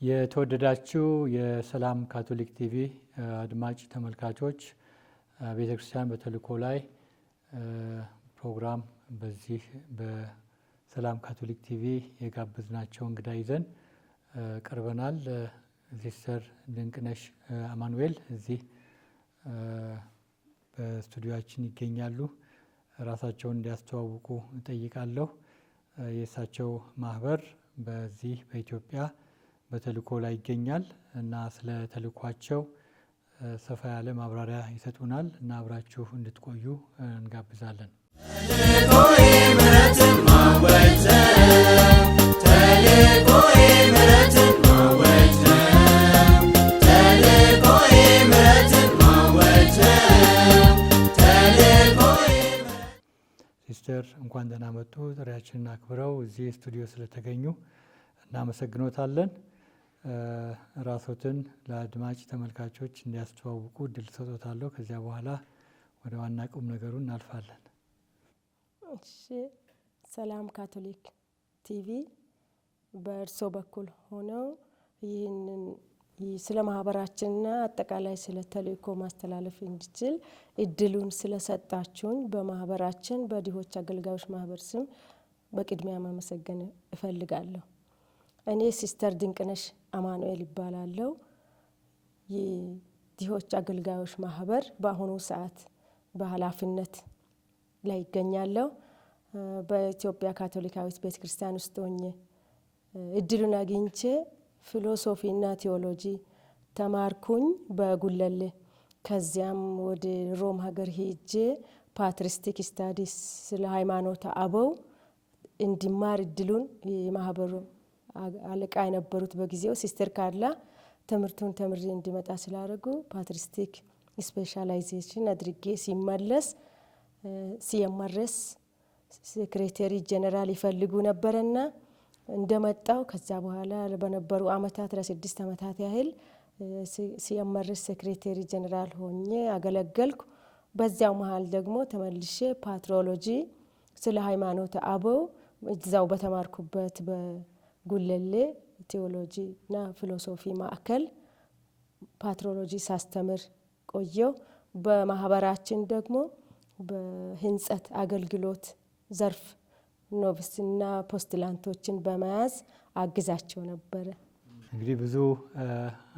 የተወደዳችሁ የሰላም ካቶሊክ ቲቪ አድማጭ ተመልካቾች ቤተክርስቲያን በተልእኮ ላይ ፕሮግራም በዚህ በሰላም ካቶሊክ ቲቪ የጋበዝናቸው እንግዳ ይዘን ቀርበናል። ሲስተር ድንቅነሽ አማኑኤል እዚህ በስቱዲዮአችን ይገኛሉ። ራሳቸውን እንዲያስተዋውቁ እጠይቃለሁ። የእሳቸው ማህበር በዚህ በኢትዮጵያ በተልእኮ ላይ ይገኛል እና ስለ ተልእኳቸው ሰፋ ያለ ማብራሪያ ይሰጡናል እና አብራችሁ እንድትቆዩ እንጋብዛለን። ሲስተር እንኳን ደህና መጡ። ጥሪያችንን አክብረው እዚህ ስቱዲዮ ስለተገኙ እናመሰግኖታለን። ራስዎትን ለአድማጭ ተመልካቾች እንዲያስተዋውቁ እድል ሰጥዎታለሁ። ከዚያ በኋላ ወደ ዋና ቁም ነገሩ እናልፋለን። እሺ፣ ሰላም ካቶሊክ ቲቪ በእርሶ በኩል ሆነው ይህንን ስለ ማህበራችንና አጠቃላይ ስለ ተልእኮ ማስተላለፍ እንድችል እድሉን ስለሰጣችሁኝ በማህበራችን በድሆች አገልጋዮች ማህበር ስም በቅድሚያ ማመሰገን እፈልጋለሁ። እኔ ሲስተር ድንቅነሽ አማኑኤል ይባላለሁ። የድሆች አገልጋዮች ማህበር በአሁኑ ሰዓት በኃላፊነት ላይ ይገኛለሁ። በኢትዮጵያ ካቶሊካዊት ቤተክርስቲያን ውስጥ ሆኜ እድሉን አግኝቼ ፊሎሶፊና ቴዎሎጂ ተማርኩኝ በጉለሌ። ከዚያም ወደ ሮም ሀገር ሄጄ ፓትሪስቲክ ስታዲስ ስለ ሃይማኖተ አበው እንዲማር እድሉን የማህበሩ አለቃ የነበሩት በጊዜው ሲስተር ካርላ ትምህርቱን ተምሬ እንዲመጣ ስላደረጉ ፓትሪስቲክ ስፔሻላይዜሽን አድርጌ ሲመለስ ሲመረስ ሴክሬታሪ ጀነራል ይፈልጉ ነበርና እንደመጣው ከዛ በኋላ በነበሩ አመታት ለ6 አመታት ያህል ሲመረስ ሴክሬታሪ ጀነራል ሆኜ አገለገልኩ። በዛው መሃል ደግሞ ተመልሼ ፓትሮሎጂ ስለ ሃይማኖተ አበው እዛው በተማርኩበት በጉለሌ ቴዎሎጂና ፊሎሶፊ ማዕከል ፓትሮሎጂ ሳስተምር ቆየው። በማህበራችን ደግሞ በህንጸት አገልግሎት ዘርፍ ኖቪስና ፖስትላንቶችን በመያዝ አግዛቸው ነበረ። እንግዲህ ብዙ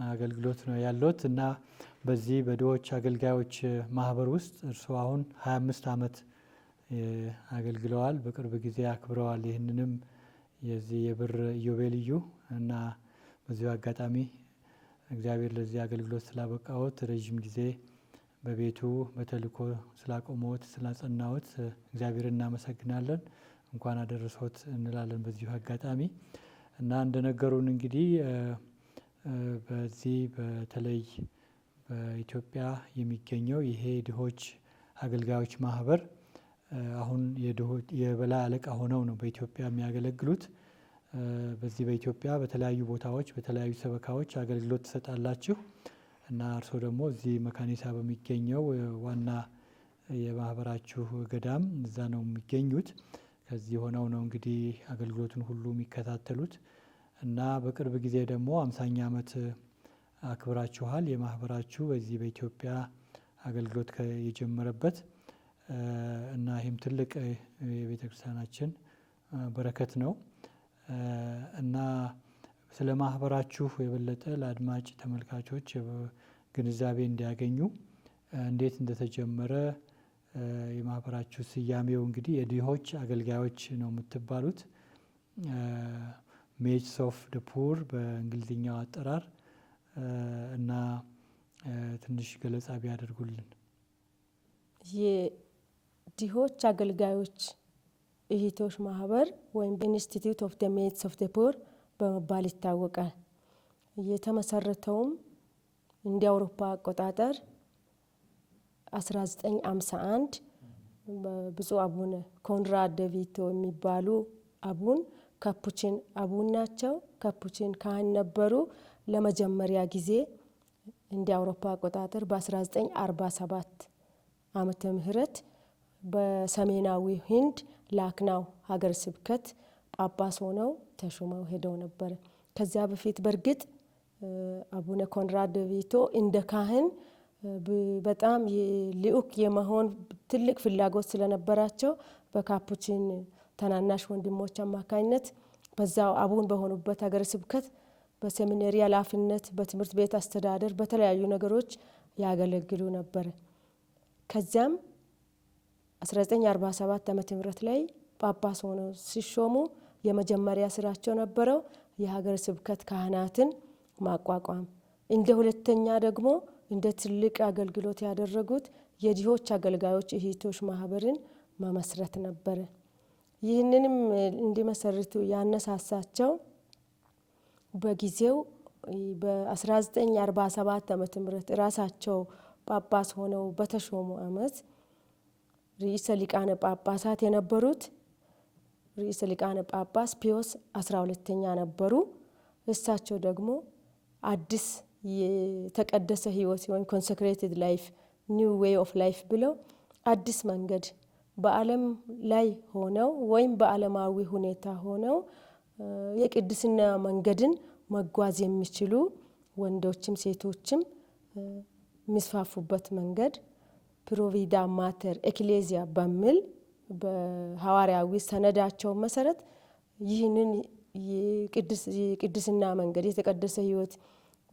አገልግሎት ነው ያሉት እና በዚህ በድሆች አገልጋዮች ማህበር ውስጥ እርስዎ አሁን 25 አመት አገልግለዋል። በቅርብ ጊዜ አክብረዋል ይህንንም የዚህ የብር ኢዮቤልዩ እና በዚሁ አጋጣሚ እግዚአብሔር ለዚህ አገልግሎት ስላበቃዎት ረጅም ጊዜ በቤቱ በተልእኮ ስላቆመዎት ስላጸናዎት እግዚአብሔር እናመሰግናለን። እንኳን አደረሰዎት እንላለን በዚሁ አጋጣሚ እና እንደነገሩን እንግዲህ በዚህ በተለይ በኢትዮጵያ የሚገኘው ይሄ ድሆች አገልጋዮች ማህበር አሁን የበላይ አለቃ ሆነው ነው በኢትዮጵያ የሚያገለግሉት። በዚህ በኢትዮጵያ በተለያዩ ቦታዎች በተለያዩ ሰበካዎች አገልግሎት ትሰጣላችሁ እና እርስዎ ደግሞ እዚህ መካኒሳ በሚገኘው ዋና የማህበራችሁ ገዳም እዛ ነው የሚገኙት። ከዚህ ሆነው ነው እንግዲህ አገልግሎቱን ሁሉ የሚከታተሉት እና በቅርብ ጊዜ ደግሞ 50ኛ አመት አክብራችኋል። የማህበራችሁ በዚህ በኢትዮጵያ አገልግሎት የጀመረበት እና ይህም ትልቅ የቤተክርስቲያናችን በረከት ነው እና ስለ ማህበራችሁ የበለጠ ለአድማጭ ተመልካቾች ግንዛቤ እንዲያገኙ እንዴት እንደተጀመረ የማህበራችሁ ስያሜው እንግዲህ የድሆች አገልጋዮች ነው የምትባሉት። ሜጅስ ኦፍ ዘ ፑር በእንግሊዝኛው አጠራር እና ትንሽ ገለጻ ቢያደርጉልን። የድሆች አገልጋዮች እህቶች ማህበር ወይም ኢንስቲትዩት ኦፍ ዘ ሜጅስ ኦፍ ዘ ፑር በመባል ይታወቃል። የተመሰረተውም እንደ አውሮፓ አቆጣጠር 1951 በብፁዕ አቡነ ኮንራድ ዴቪቶ የሚባሉ አቡን ካፑቺን አቡን ናቸው። ካፑቺን ካህን ነበሩ። ለመጀመሪያ ጊዜ እንደ አውሮፓ አቆጣጠር በ1947 ዓመተ ምህረት በሰሜናዊ ህንድ ላክናው ሀገር ስብከት ጳጳስ ሆነው ተሾመው ሄደው ነበር። ከዚያ በፊት በርግጥ አቡነ ኮንራድ ቪቶ እንደ ካህን በጣም ልዑክ የመሆን ትልቅ ፍላጎት ስለነበራቸው በካፑቺን ታናናሽ ወንድሞች አማካኝነት በዛው አቡን በሆኑበት ሀገረ ስብከት በሴሚናሪ ኃላፊነት በትምህርት ቤት አስተዳደር በተለያዩ ነገሮች ያገለግሉ ነበር። ከዚያም 1947 ዓመተ ምህረት ላይ ጳጳስ ሆነው ሲሾሙ የመጀመሪያ ስራቸው ነበረው የሀገረ ስብከት ካህናትን ማቋቋም። እንደ ሁለተኛ ደግሞ እንደ ትልቅ አገልግሎት ያደረጉት የድሆች አገልጋዮች እህቶች ማህበርን መመስረት ነበር። ይህንንም እንዲመሰርቱ ያነሳሳቸው በጊዜው በ1947 ዓመተ ምህረት ራሳቸው ጳጳስ ሆነው በተሾሙ ዓመት ርዕሰ ሊቃነ ጳጳሳት የነበሩት ርዕሰ ሊቃነ ጳጳስ ፒዮስ 12ኛ ነበሩ። እሳቸው ደግሞ አዲስ የተቀደሰ ህይወት ወይም ኮንሰክሬትድ ላይፍ ኒው ዌይ ኦፍ ላይፍ ብለው አዲስ መንገድ በዓለም ላይ ሆነው ወይም በዓለማዊ ሁኔታ ሆነው የቅድስና መንገድን መጓዝ የሚችሉ ወንዶችም ሴቶችም የሚስፋፉበት መንገድ ፕሮቪዳ ማተር ኤክሌዚያ በሚል በሐዋርያዊ ሰነዳቸው መሰረት ይህንን የቅድስና መንገድ የተቀደሰ ህይወት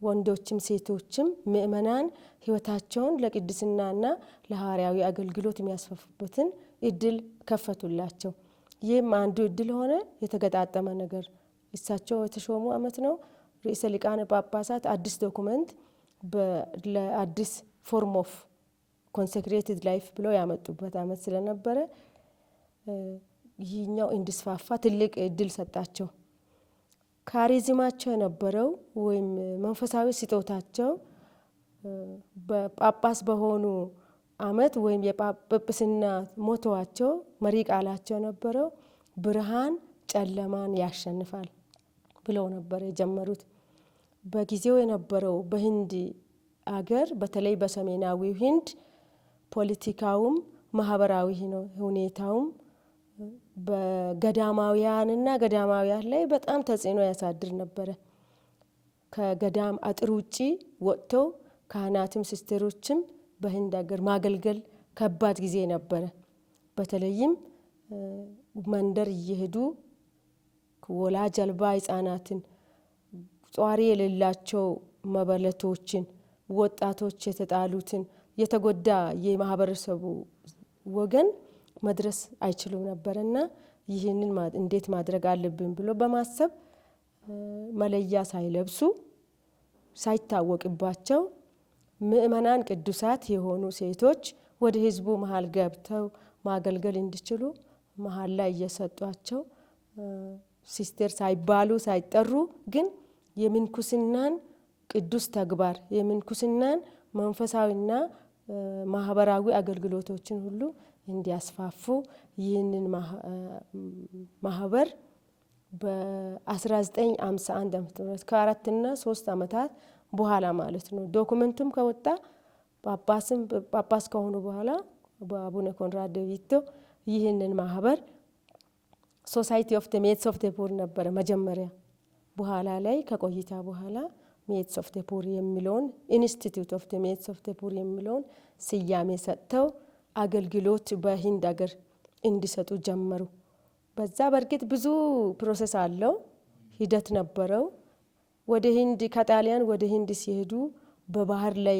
ወንዶችም ሴቶችም ምእመናን ህይወታቸውን ለቅድስናና ለሐዋርያዊ አገልግሎት የሚያስፋፉበትን እድል ከፈቱላቸው። ይህም አንዱ እድል ሆነ። የተገጣጠመ ነገር እሳቸው የተሾሙ ዓመት ነው። ርዕሰ ሊቃነ ጳጳሳት አዲስ ዶኩመንት ለአዲስ ፎርም ኦፍ ኮንሰክሬትድ ላይፍ ብለው ያመጡበት ዓመት ስለነበረ ይህኛው እንዲስፋፋ ትልቅ እድል ሰጣቸው። ካሪዝማቸው የነበረው ወይም መንፈሳዊ ስጦታቸው በጳጳስ በሆኑ ዓመት ወይም የጳጳስና ሞቶዋቸው መሪ ቃላቸው ነበረው ብርሃን ጨለማን ያሸንፋል ብለው ነበር የጀመሩት። በጊዜው የነበረው በህንድ አገር በተለይ በሰሜናዊው ህንድ ፖለቲካውም ማህበራዊ ሁኔታውም በገዳማውያንና ገዳማውያን ላይ በጣም ተጽዕኖ ያሳድር ነበረ። ከገዳም አጥር ውጪ ወጥተው ካህናትም ሲስተሮችም በህንድ ሀገር ማገልገል ከባድ ጊዜ ነበረ። በተለይም መንደር እየሄዱ ወላጅ አልባ ህጻናትን፣ ጧሪ የሌላቸው መበለቶችን፣ ወጣቶች የተጣሉትን የተጎዳ የማህበረሰቡ ወገን መድረስ አይችሉም ነበርና ይህንን እንዴት ማድረግ አለብን ብሎ በማሰብ መለያ ሳይለብሱ ሳይታወቅባቸው ምእመናን ቅዱሳት የሆኑ ሴቶች ወደ ህዝቡ መሃል ገብተው ማገልገል እንዲችሉ መሃል ላይ እየሰጧቸው ሲስተር ሳይባሉ ሳይጠሩ ግን የምንኩስናን ቅዱስ ተግባር የምንኩስናን መንፈሳዊና ማህበራዊ አገልግሎቶችን ሁሉ እንዲያስፋፉ ይህንን ማህበር በ1951 ዓመተ ምህረት ከ4 እና 3 ዓመታት በኋላ ማለት ነው ዶክመንቱም ከወጣ ጳጳስ ከሆኑ በኋላ በአቡነ ኮንራድ ቪቶ ይህንን ማህበር ሶሳይቲ ኦፍ ዘ ሜድስ ኦፍ ዘ ፑር ነበረ መጀመሪያ። በኋላ ላይ ከቆይታ በኋላ ሜድስ ኦፍ ዘ ፑር የሚለውን ኢንስቲትዩት ኦፍ ዘ ሜድስ ኦፍ ዘ ፑር የሚለውን ስያሜ ሰጥተው አገልግሎት በህንድ ሀገር እንዲሰጡ ጀመሩ። በዛ በርግጥ ብዙ ፕሮሰስ አለው፣ ሂደት ነበረው። ወደ ህንድ ከጣሊያን ወደ ህንድ ሲሄዱ በባህር ላይ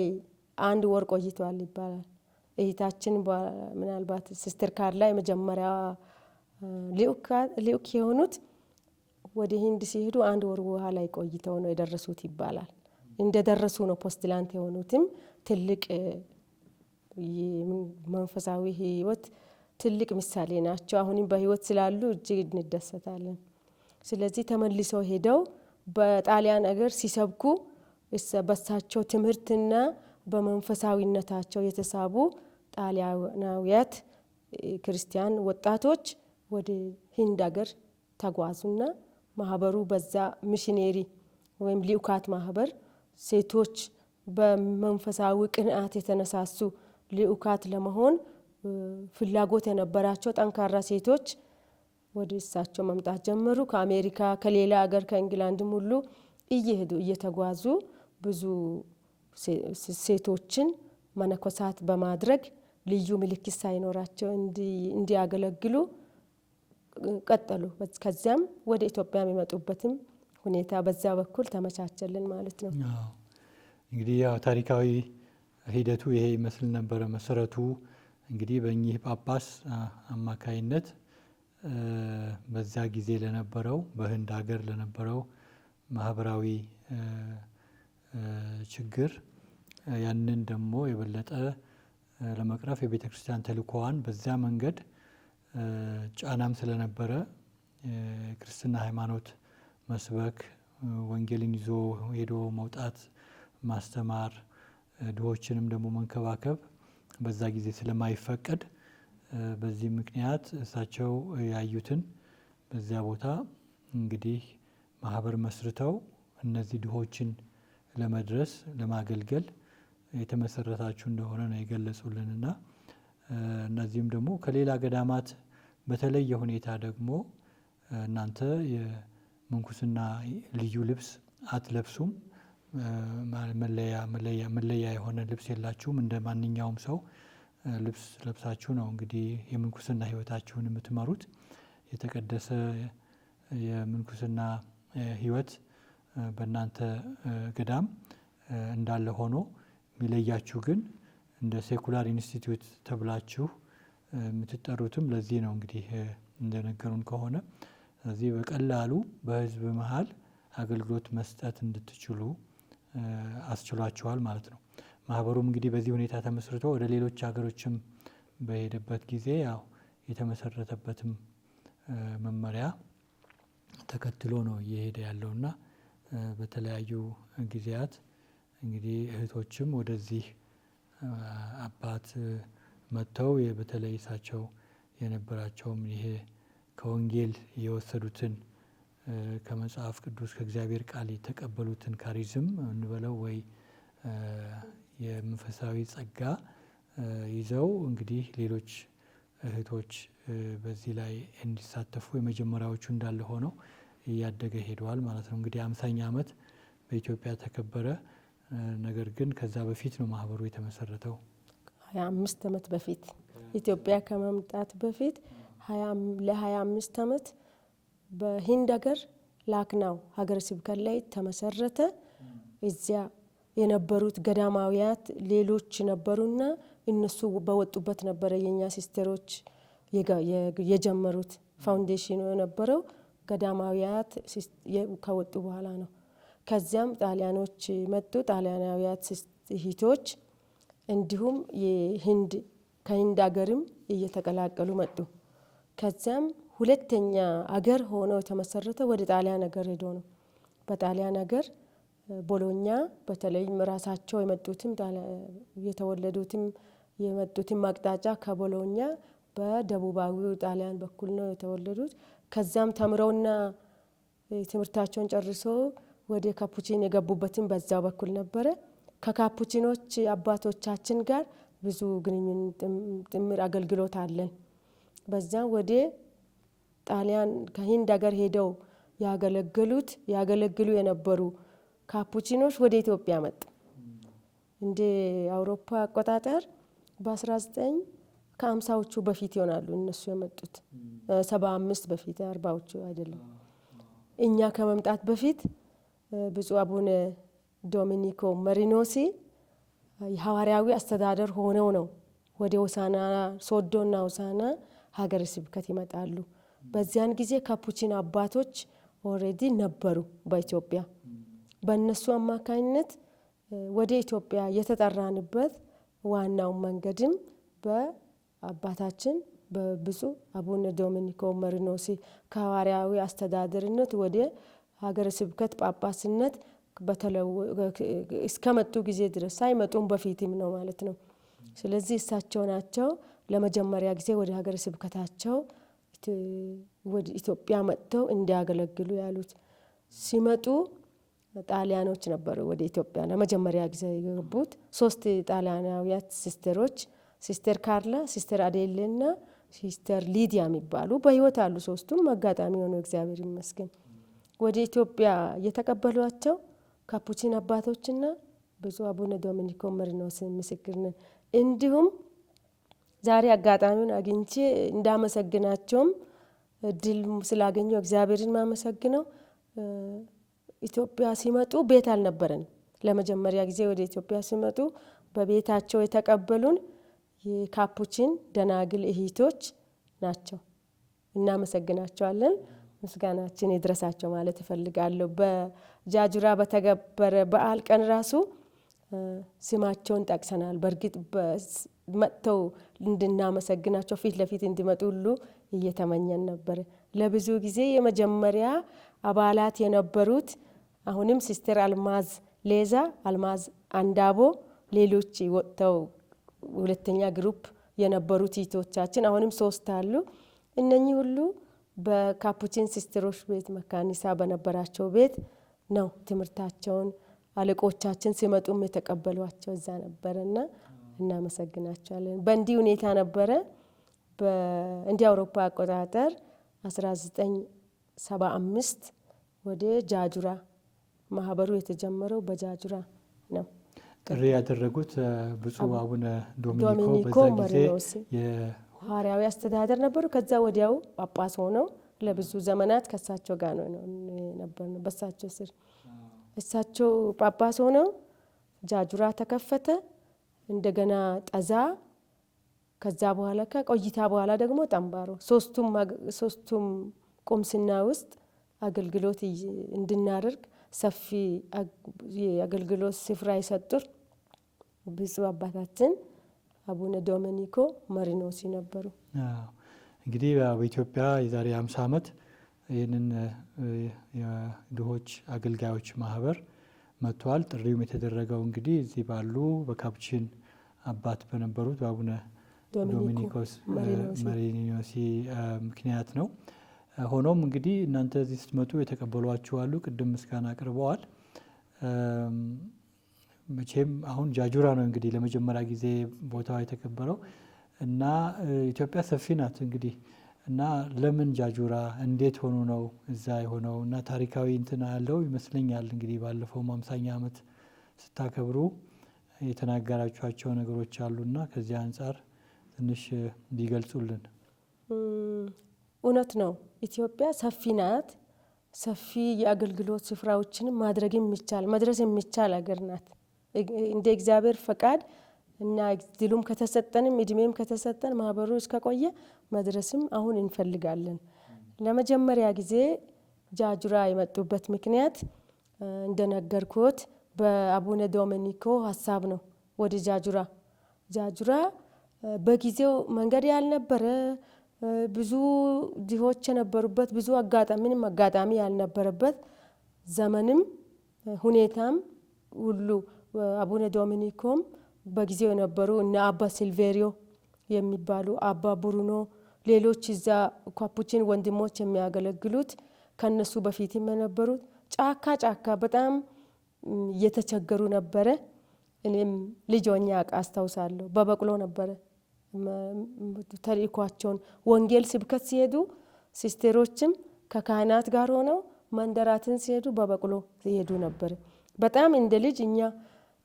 1 ወር ቆይተዋል ይባላል። እህታችን ምናልባት ሲስተር ካርላ የመጀመሪያ ልኡክ የሆኑት ወደ ህንድ ሲሄዱ 1 ወር ውሃ ላይ ቆይተው ነው የደረሱት ይባላል። እንደደረሱ ነው ፖስትላንት የሆኑትም ትልቅ መንፈሳዊ ህይወት ትልቅ ምሳሌ ናቸው። አሁንም በህይወት ስላሉ እጅግ እንደሰታለን። ስለዚህ ተመልሰው ሄደው በጣሊያን አገር ሲሰብኩ በሳቸው ትምህርትና በመንፈሳዊነታቸው የተሳቡ ጣሊያናውያት ክርስቲያን ወጣቶች ወደ ህንድ አገር ተጓዙና ማህበሩ በዛ ሚሽነሪ ወይም ሊኡካት ማህበር ሴቶች በመንፈሳዊ ቅንዓት የተነሳሱ ሊኡካት ለመሆን ፍላጎት የነበራቸው ጠንካራ ሴቶች ወደ እሳቸው መምጣት ጀመሩ። ከአሜሪካ ከሌላ ሀገር ከእንግላንድም ሁሉ እየሄዱ እየተጓዙ ብዙ ሴቶችን መነኮሳት በማድረግ ልዩ ምልክት ሳይኖራቸው እንዲያገለግሉ ቀጠሉ። ከዚያም ወደ ኢትዮጵያ የሚመጡበትም ሁኔታ በዛ በኩል ተመቻቸልን ማለት ነው። እንግዲህ ያው ታሪካዊ ሂደቱ ይሄ ይመስል ነበረ። መሰረቱ እንግዲህ በእኚህ ጳጳስ አማካይነት በዛ ጊዜ ለነበረው በህንድ ሀገር ለነበረው ማህበራዊ ችግር ያንን ደግሞ የበለጠ ለመቅረፍ የቤተ ክርስቲያን ተልእኮዋን በዛ መንገድ ጫናም ስለነበረ ክርስትና ሃይማኖት መስበክ፣ ወንጌልን ይዞ ሄዶ መውጣት፣ ማስተማር፣ ድሆችንም ደግሞ መንከባከብ በዛ ጊዜ ስለማይፈቀድ በዚህ ምክንያት እሳቸው ያዩትን በዚያ ቦታ እንግዲህ ማህበር መስርተው እነዚህ ድሆችን ለመድረስ ለማገልገል የተመሰረታችሁ እንደሆነ ነው የገለጹልንና እነዚህም ደግሞ ከሌላ ገዳማት በተለየ ሁኔታ ደግሞ እናንተ የምንኩስና ልዩ ልብስ አትለብሱም፣ መለያ የሆነ ልብስ የላችሁም። እንደ ማንኛውም ሰው ልብስ ለብሳችሁ ነው እንግዲህ የምንኩስና ህይወታችሁን የምትመሩት። የተቀደሰ የምንኩስና ህይወት በእናንተ ገዳም እንዳለ ሆኖ የሚለያችሁ ግን እንደ ሴኩላር ኢንስቲትዩት ተብላችሁ የምትጠሩትም ለዚህ ነው። እንግዲህ እንደነገሩን ከሆነ ስለዚህ በቀላሉ በህዝብ መሀል አገልግሎት መስጠት እንድትችሉ አስችሏችኋል ማለት ነው። ማህበሩም እንግዲህ በዚህ ሁኔታ ተመስርቶ ወደ ሌሎች ሀገሮችም በሄደበት ጊዜ ያው የተመሰረተበትም መመሪያ ተከትሎ ነው እየሄደ ያለውና በተለያዩ ጊዜያት እንግዲህ እህቶችም ወደዚህ አባት መጥተው በተለይ እሳቸው የነበራቸውም ይሄ ከወንጌል የወሰዱትን ከመጽሐፍ ቅዱስ ከእግዚአብሔር ቃል የተቀበሉትን ካሪዝም እንበለው ወይ የመንፈሳዊ ጸጋ ይዘው እንግዲህ ሌሎች እህቶች በዚህ ላይ እንዲሳተፉ የመጀመሪያዎቹ እንዳለ ሆነው እያደገ ሄደዋል ማለት ነው። እንግዲህ 50ኛ ዓመት በኢትዮጵያ ተከበረ። ነገር ግን ከዛ በፊት ነው ማህበሩ የተመሰረተው። 25 ዓመት በፊት ኢትዮጵያ ከመምጣት በፊት ለ25 ዓመት በሂንድ ሀገር ላክናው ሀገረ ስብከት ላይ ተመሰረተ። እዚያ የነበሩት ገዳማውያት ሌሎች ነበሩና እነሱ በወጡበት ነበረ የኛ ሲስተሮች የጀመሩት ፋውንዴሽኑ የነበረው ገዳማውያት ከወጡ በኋላ ነው። ከዚያም ጣሊያኖች መጡ። ጣሊያናውያት እህቶች እንዲሁም ከሂንድ ሀገርም እየተቀላቀሉ መጡ። ከዚያም ሁለተኛ አገር ሆነው የተመሰረተ ወደ ጣሊያን ሀገር ሄዶ ነው። በጣሊያን ሀገር ቦሎኛ በተለይም ራሳቸው የመጡትም የተወለዱትም የመጡትም አቅጣጫ ከቦሎኛ በደቡባዊው ጣሊያን በኩል ነው የተወለዱት። ከዛም ተምረውና ትምህርታቸውን ጨርሶ ወደ ካፑቺን የገቡበትም በዛው በኩል ነበረ። ከካፑቺኖች አባቶቻችን ጋር ብዙ ግንኙነት ጥምር አገልግሎት አለን። በዛም ወደ ጣሊያን ከሂንድ ሀገር ሄደው ያገለግሉ የነበሩ ካፑቺኖች ወደ ኢትዮጵያ መጡ። እንደ አውሮፓ አቆጣጠር በ1950ዎቹ በፊት ይሆናሉ እነሱ የመጡት 75 በፊት 40ዎቹ አይደለም። እኛ ከመምጣት በፊት ብፁዕ አቡነ ዶሚኒኮ መሪኖሲ የሐዋርያዊ አስተዳደር ሆነው ነው ወደ ሆሳዕና ሶዶና ሆሳዕና ሀገረ ስብከት ይመጣሉ። በዚያን ጊዜ ካፑቺን አባቶች ኦልሬዲ ነበሩ በኢትዮጵያ። በእነሱ አማካኝነት ወደ ኢትዮጵያ የተጠራንበት ዋናው መንገድም በአባታችን በብፁዕ አቡነ ዶሚኒኮ መሪኖሲ ከሐዋርያዊ አስተዳደርነት ወደ ሀገረ ስብከት ጳጳስነት እስከመጡ ጊዜ ድረስ ሳይመጡም በፊትም ነው ማለት ነው። ስለዚህ እሳቸው ናቸው ለመጀመሪያ ጊዜ ወደ ሀገረ ስብከታቸው ወደ ኢትዮጵያ መጥተው እንዲያገለግሉ ያሉት። ሲመጡ ጣሊያኖች ነበሩ ወደ ኢትዮጵያ ለመጀመሪያ ጊዜ የገቡት። 3 ጣሊያናውያት ሲስተሮች፣ ሲስተር ካርላ፣ ሲስተር አዴሌና ሲስተር ሊዲያ የሚባሉ በህይወት አሉ። 3ቱም አጋጣሚ ሆኖ እግዚአብሔር ይመስገን። ወደ ኢትዮጵያ የተቀበሏቸው ካፑቺን አባቶችና ብፁዕ አቡነ ዶሚኒኮ መሪኖስ ምስክር ነን። እንዲሁም ዛሬ አጋጣሚውን አግኝቼ እንዳመሰግናቸውም እድል ስላገኘው እግዚአብሔርን ማመሰግነው ኢትዮጵያ ሲመጡ ቤት አልነበረን። ለመጀመሪያ ጊዜ ወደ ኢትዮጵያ ሲመጡ በቤታቸው የተቀበሉን የካፑቺን ደናግል እህቶች ናቸው። እናመሰግናቸዋለን። ምስጋናችን ይድረሳቸው ማለት እፈልጋለሁ። በጃጁራ በተከበረ በዓል ቀን ራሱ ስማቸውን ጠቅሰናል። በእርግጥ መጥተው እንድናመሰግናቸው ፊት ለፊት እንዲመጡ ሁሉ እየተመኘን ነበር። ለብዙ ጊዜ የመጀመሪያ አባላት የነበሩት አሁንም ሲስተር አልማዝ ሌዛ፣ አልማዝ አንዳቦ፣ ሌሎች ወጥተው ሁለተኛ ግሩፕ የነበሩት እህቶቻችን አሁንም 3 አሉ። እነኚህ ሁሉ በካፑቺን ሲስተሮች ቤት መካኒሳ በነበራቸው ቤት ነው ትምህርታቸውን አለቆቻችን ሲመጡም የተቀበሏቸው እዛ ነበረና እናመሰግናቸዋለን። በእንዲህ ሁኔታ ነበረ እንደ አውሮፓ አቆጣጠር 1975 ወደ ጃጁራ ማህበሩ የተጀመረው በጃጁራ ነው። ጥሪ ያደረጉት ብፁዕ አቡነ ዶሚኒኮ በዛ ጊዜ ሐዋርያዊ አስተዳደር ነበሩ። ከዛ ወዲያው ጳጳስ ሆነው ለብዙ ዘመናት ከሳቸው ጋር ነው ነበርነው በሳቸው ስር። እሳቸው ጳጳስ ሆነው ጃጁራ ተከፈተ። እንደገና ጠዛ፣ ከዛ በኋላ ከቆይታ በኋላ ደግሞ ጠምባሮ፣ ሶስቱም ቁምስና ውስጥ አገልግሎት እንድናደርግ ሰፊ የአገልግሎት ስፍራ የሰጡን ብፁዕ አባታችን አቡነ ዶሚኒኮ መሪኖስ ነበሩ። እንግዲህ በኢትዮጵያ የዛሬ 50 ዓመት ይህንን የድሆች አገልጋዮች ማህበር መጥቷል። ጥሪውም የተደረገው እንግዲህ እዚህ ባሉ በካፑቺን አባት በነበሩት በአቡነ ዶሚኒኮስ መሪኖስ ምክንያት ነው። ሆኖም እንግዲህ እናንተ እዚህ ስትመጡ የተቀበሏችሁ አሉ። ቅድም ምስጋና አቅርበዋል። መቼም አሁን ጃጁራ ነው እንግዲህ ለመጀመሪያ ጊዜ ቦታው የተከበረው እና ኢትዮጵያ ሰፊ ናት እንግዲህ እና ለምን ጃጁራ እንዴት ሆኖ ነው እዛ የሆነው? እና ታሪካዊ እንትን ያለው ይመስለኛል። እንግዲህ ባለፈው 50ኛ ዓመት ስታከብሩ የተናገራችኋቸው ነገሮች አሉና ከዚህ አንጻር ትንሽ ቢገልጹልን። እውነት ነው። ኢትዮጵያ ሰፊ ናት። ሰፊ የአገልግሎት ስፍራዎችን ማድረግ የሚቻል መድረስ የሚቻል ሀገር ናት። እንደ እግዚአብሔር ፈቃድ እና ድሉም ከተሰጠንም እድሜም ከተሰጠን ማህበሩ እስከቆየ መድረስም አሁን እንፈልጋለን። ለመጀመሪያ ጊዜ ጃጁራ የመጡበት ምክንያት እንደነገርኩት በአቡነ ዶሚኒኮ ሀሳብ ነው። ወደ ጃጁራ በጊዜው መንገድ ያልነበረ ብዙ ድሆች የነበሩበት ብዙ አጋጣሚ ያልነበረበት ዘመንም ሁኔታም ሁሉ አቡነ ዶሚኒኮም በጊዜው የነበሩ እነ አባ ሲልቬሪዮ የሚባሉ አባ ብሩኖ ሌሎች እዛ ካፑቺን ወንድሞች የሚያገለግሉት ከነሱ በፊትም የነበሩት ጫካ በጣም እየተቸገሩ ነበረ። እኔም ልጅ ሆኜ አስታውሳለሁ። በበቅሎ ነበረ ተልእኳቸውን ወንጌል ስብከት ሲሄዱ ሲስቴሮችም ከካህናት ጋር ሆነው መንደራትን ሲሄዱ በበቅሎ ሲሄዱ ነበር። በጣም እንደ ልጅ እኛ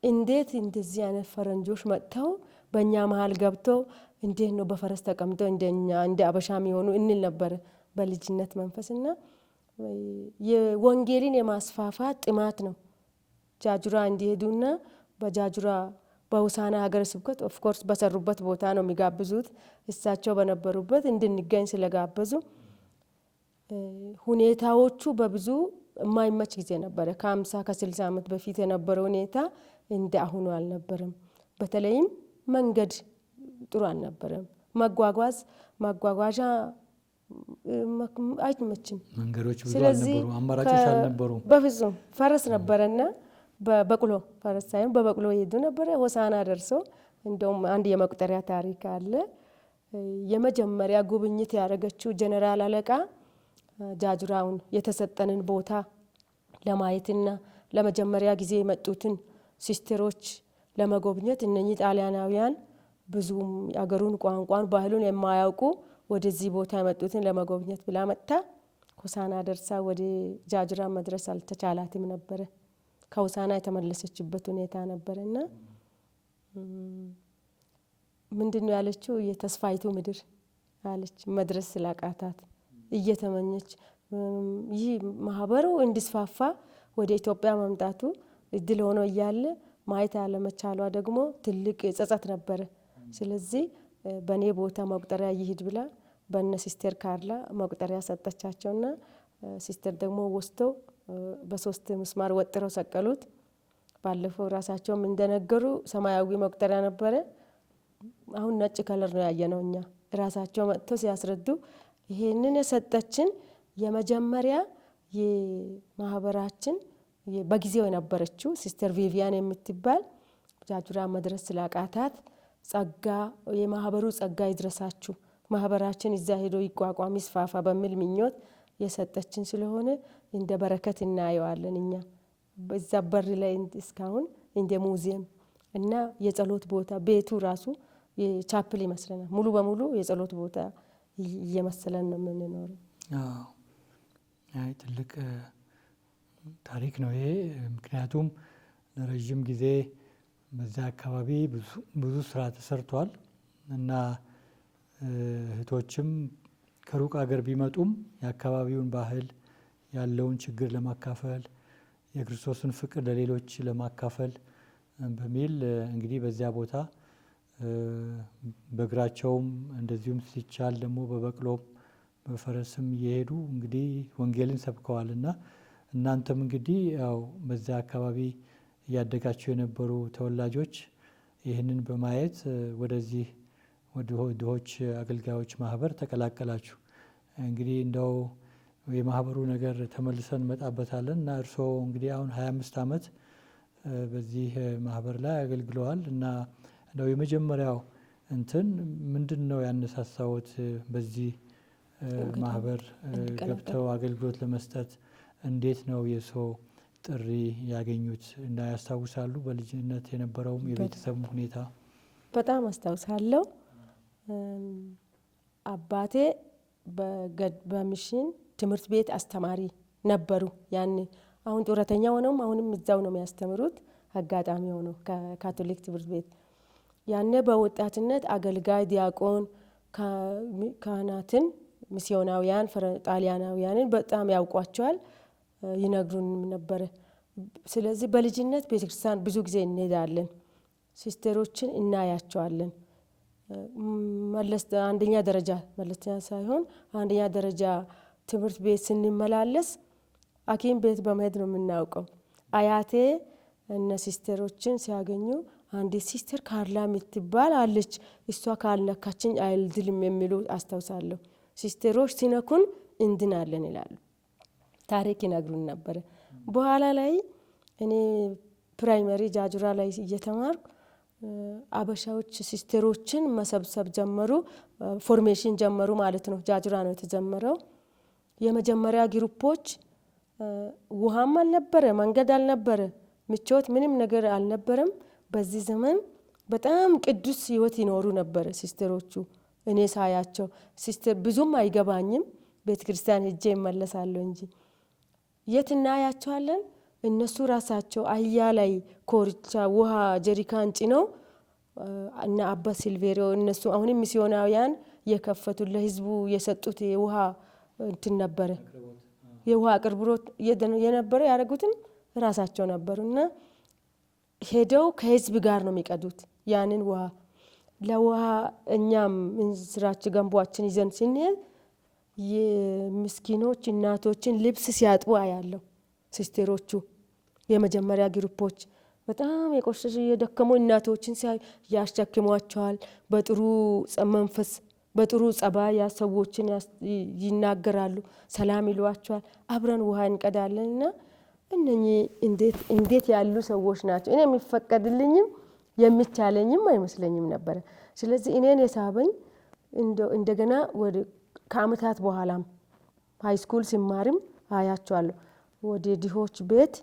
እንዴት እንደዚህ አይነት ፈረንጆች መጥተው በእኛ መሀል ገብተው እንዴት ነው በፈረስ ተቀምጠው እንደኛ እንደ አበሻ የሚሆኑ እንል ነበር በልጅነት መንፈስና የወንጌልን የማስፋፋት ጥማት ነው ጃጁራ እንዲሄዱና በጃጁራ በውሳና ሀገረ ስብከት ኦፍ ኮርስ በሰሩበት ቦታ ነው የሚጋብዙት። እሳቸው በነበሩበት እንድንገኝ ስለጋበዙ ሁኔታዎቹ በብዙ የማይመች ጊዜ ነበረ። ከ50 ከ60 ዓመት በፊት የነበረው ሁኔታ እንደ አሁኑ አልነበረም። በተለይም መንገድ ጥሩ አልነበረም። መጓጓዣ አይመችም። መንገዶች ብዙ አልነበሩ፣ አማራጮች አልነበሩ። በፍጹም ፈረስ ነበረና በበቅሎ ፈረስ ሳይሆን በበቅሎ ይሄዱ ነበረ። ሆሳና ደርሶ እንደውም አንድ የመቁጠሪያ ታሪክ አለ። የመጀመሪያ ጉብኝት ያደረገችው ጀነራል አለቃ ጃጁራውን የተሰጠንን ቦታ ለማየትና ለመጀመሪያ ጊዜ የመጡትን ሲስተሮች ለመጎብኘት እነኚህ ጣሊያናውያን ብዙም አገሩን ቋንቋን ባህሉን የማያውቁ ወደዚህ ቦታ የመጡትን ለመጎብኘት ብላ መጣ። ሆሳና ደርሳ ወደ ጃጅራ መድረስ አልተቻላትም ነበረ። ከሆሳና የተመለሰችበት ሁኔታ ነበረና ምንድነው ያለችው? የተስፋይቱ ምድር አለች። መድረስ ስላቃታት እየተመኘች ይህ ማህበሩ እንዲስፋፋ ወደ ኢትዮጵያ መምጣቱ እድል ሆኖ እያለ ማየት አለመቻሏ ደግሞ ትልቅ ጸጸት ነበረ። ስለዚህ በኔ ቦታ መቁጠሪያ ይሂድ ብላ በነ ሲስተር ካርላ መቁጠሪያ ሰጠቻቸውና ሲስተር ደግሞ ወስተው በሶስት ምስማር ወጥረው ሰቀሉት። ባለፈው ራሳቸውም እንደነገሩ ሰማያዊ መቁጠሪያ ነበረ። አሁን ነጭ ከለር ነው ያየነው እኛ። ራሳቸው መጥተው ሲያስረዱ ይሄንን የሰጠችን የመጀመሪያ የማህበራችን በጊዜው የነበረችው ሲስተር ቪቪያን የምትባል ጃጅራ መድረስ ስላቃታት ጸጋ የማህበሩ ጸጋ ይድረሳችሁ ማህበራችን እዛ ሄዶ ይቋቋም ይስፋፋ በሚል ምኞት የሰጠችን ስለሆነ እንደ በረከት እናየዋለን እኛ። በዛ በር ላይ እስካሁን እንደ ሙዚየም እና የጸሎት ቦታ ቤቱ ራሱ የቻፕል ይመስለናል። ሙሉ በሙሉ የጸሎት ቦታ እየመሰለን ነው የምንኖረው። አይ ትልቅ ታሪክ ነው ይሄ። ምክንያቱም ለረጅም ጊዜ በዛ አካባቢ ብዙ ስራ ተሰርቷል እና እህቶችም ከሩቅ ሀገር ቢመጡም የአካባቢውን ባህል ያለውን ችግር ለማካፈል የክርስቶስን ፍቅር ለሌሎች ለማካፈል በሚል እንግዲህ በዚያ ቦታ በእግራቸውም እንደዚሁም ሲቻል ደግሞ በበቅሎም በፈረስም እየሄዱ እንግዲህ ወንጌልን ሰብከዋልና እናንተም እንግዲህ ያው በዛ አካባቢ እያደጋችሁ የነበሩ ተወላጆች ይህንን በማየት ወደዚህ ወደ ድሆች አገልጋዮች ማህበር ተቀላቀላችሁ። እንግዲህ እንደው የማህበሩ ነገር ተመልሰን እንመጣበታለን እና እርስዎ እንግዲህ አሁን 25 ዓመት በዚህ ማህበር ላይ አገልግለዋል እና እንደው የመጀመሪያው ምንድን ነው ያነሳሳዎት በዚህ ማህበር ገብተው አገልግሎት ለመስጠት? እንዴት ነው የሰው ጥሪ ያገኙት እና ያስታውሳሉ? በልጅነት የነበረውም የቤተሰብ ሁኔታ? በጣም አስታውሳለሁ። አባቴ በሚሽን ትምህርት ቤት አስተማሪ ነበሩ ያኔ። አሁን ጡረተኛ ሆነውም አሁንም እዛው ነው የሚያስተምሩት። አጋጣሚ ሆኖ ካቶሊክ ትምህርት ቤት ያኔ በወጣትነት አገልጋይ ዲያቆን ካህናትን ሚስዮናውያን ጣሊያናውያንን በጣም ያውቋቸዋል፣ ይነግሩንም ነበረ። ስለዚህ በልጅነት ቤተክርስቲያን ብዙ ጊዜ እንሄዳለን፣ ሲስተሮችን እናያቸዋለን። አንደኛ ደረጃ መለስተኛ ሳይሆን አንደኛ ደረጃ ትምህርት ቤት ስንመላለስ ሐኪም ቤት በመሄድ ነው የምናውቀው። አያቴ እነ ሲስተሮችን ሲያገኙ አንዲት ሲስተር ካርላ የምትባል አለች፣ እሷ ካልነካችኝ አይልድልም የሚሉ አስታውሳለሁ። ሲስተሮች ሲነኩን እንድናለን ይላሉ። ታሪክ ይነግሩን ነበረ። በኋላ ላይ እኔ ፕራይመሪ ጃጅራ ላይ እየተማርኩ አበሻዎች ሲስተሮችን መሰብሰብ ጀመሩ። ፎርሜሽን ጀመሩ ማለት ነው። ጃጅራ ነው የተጀመረው። የመጀመሪያ ግሩፖች ውሃም አልነበረ፣ መንገድ አልነበረ፣ ምቾት ምንም ነገር አልነበረም። በዚህ ዘመን በጣም ቅዱስ ህይወት ይኖሩ ነበረ ሲስተሮቹ። እኔ ሳያቸው ሲስተር ብዙም አይገባኝም፣ ቤተክርስቲያን ሄጄ እመለሳለሁ እንጂ የት እናያቸዋለን። እነሱ ራሳቸው አህያ ላይ ኮርቻ ውሃ ጀሪካን ጭነው እና አባ ሲልቬሪዮ እነሱ አሁንም ሚስዮናውያን የከፈቱት ለህዝቡ የሰጡት የውሃ ነበረ። የውሃ አቅርቦት የነበረ ያደረጉትም ራሳቸው ነበሩና ሄደው ከህዝብ ጋር ነው የሚቀዱት ያንን ውሃ። ለውሃ እኛም እንስራችን ገንቧችን ይዘን ስንሄድ የምስኪኖች እናቶችን ልብስ ሲያጥቡ አያለው። ሲስተሮቹ የመጀመሪያ ግሩፖች በጣም የቆሸሸ የደከሙ እናቶችን ያሸክሟቸዋል። በጥሩ መንፈስ በጥሩ ጸባይ ያ ሰዎችን ይናገራሉ፣ ሰላም ይሏቸዋል። አብረን ውሃ እንቀዳለንና እነኚህ እንዴት ያሉ ሰዎች ናቸው። እኔ የሚፈቀድልኝም የሚቻለኝም አይመስለኝም ነበር። ስለዚህ እኔን የሳበኝ እንደገና ከአመታት በኋላም ሃይስኩል ሲማርም አያቸዋለሁ። ወደ ድሆች ቤት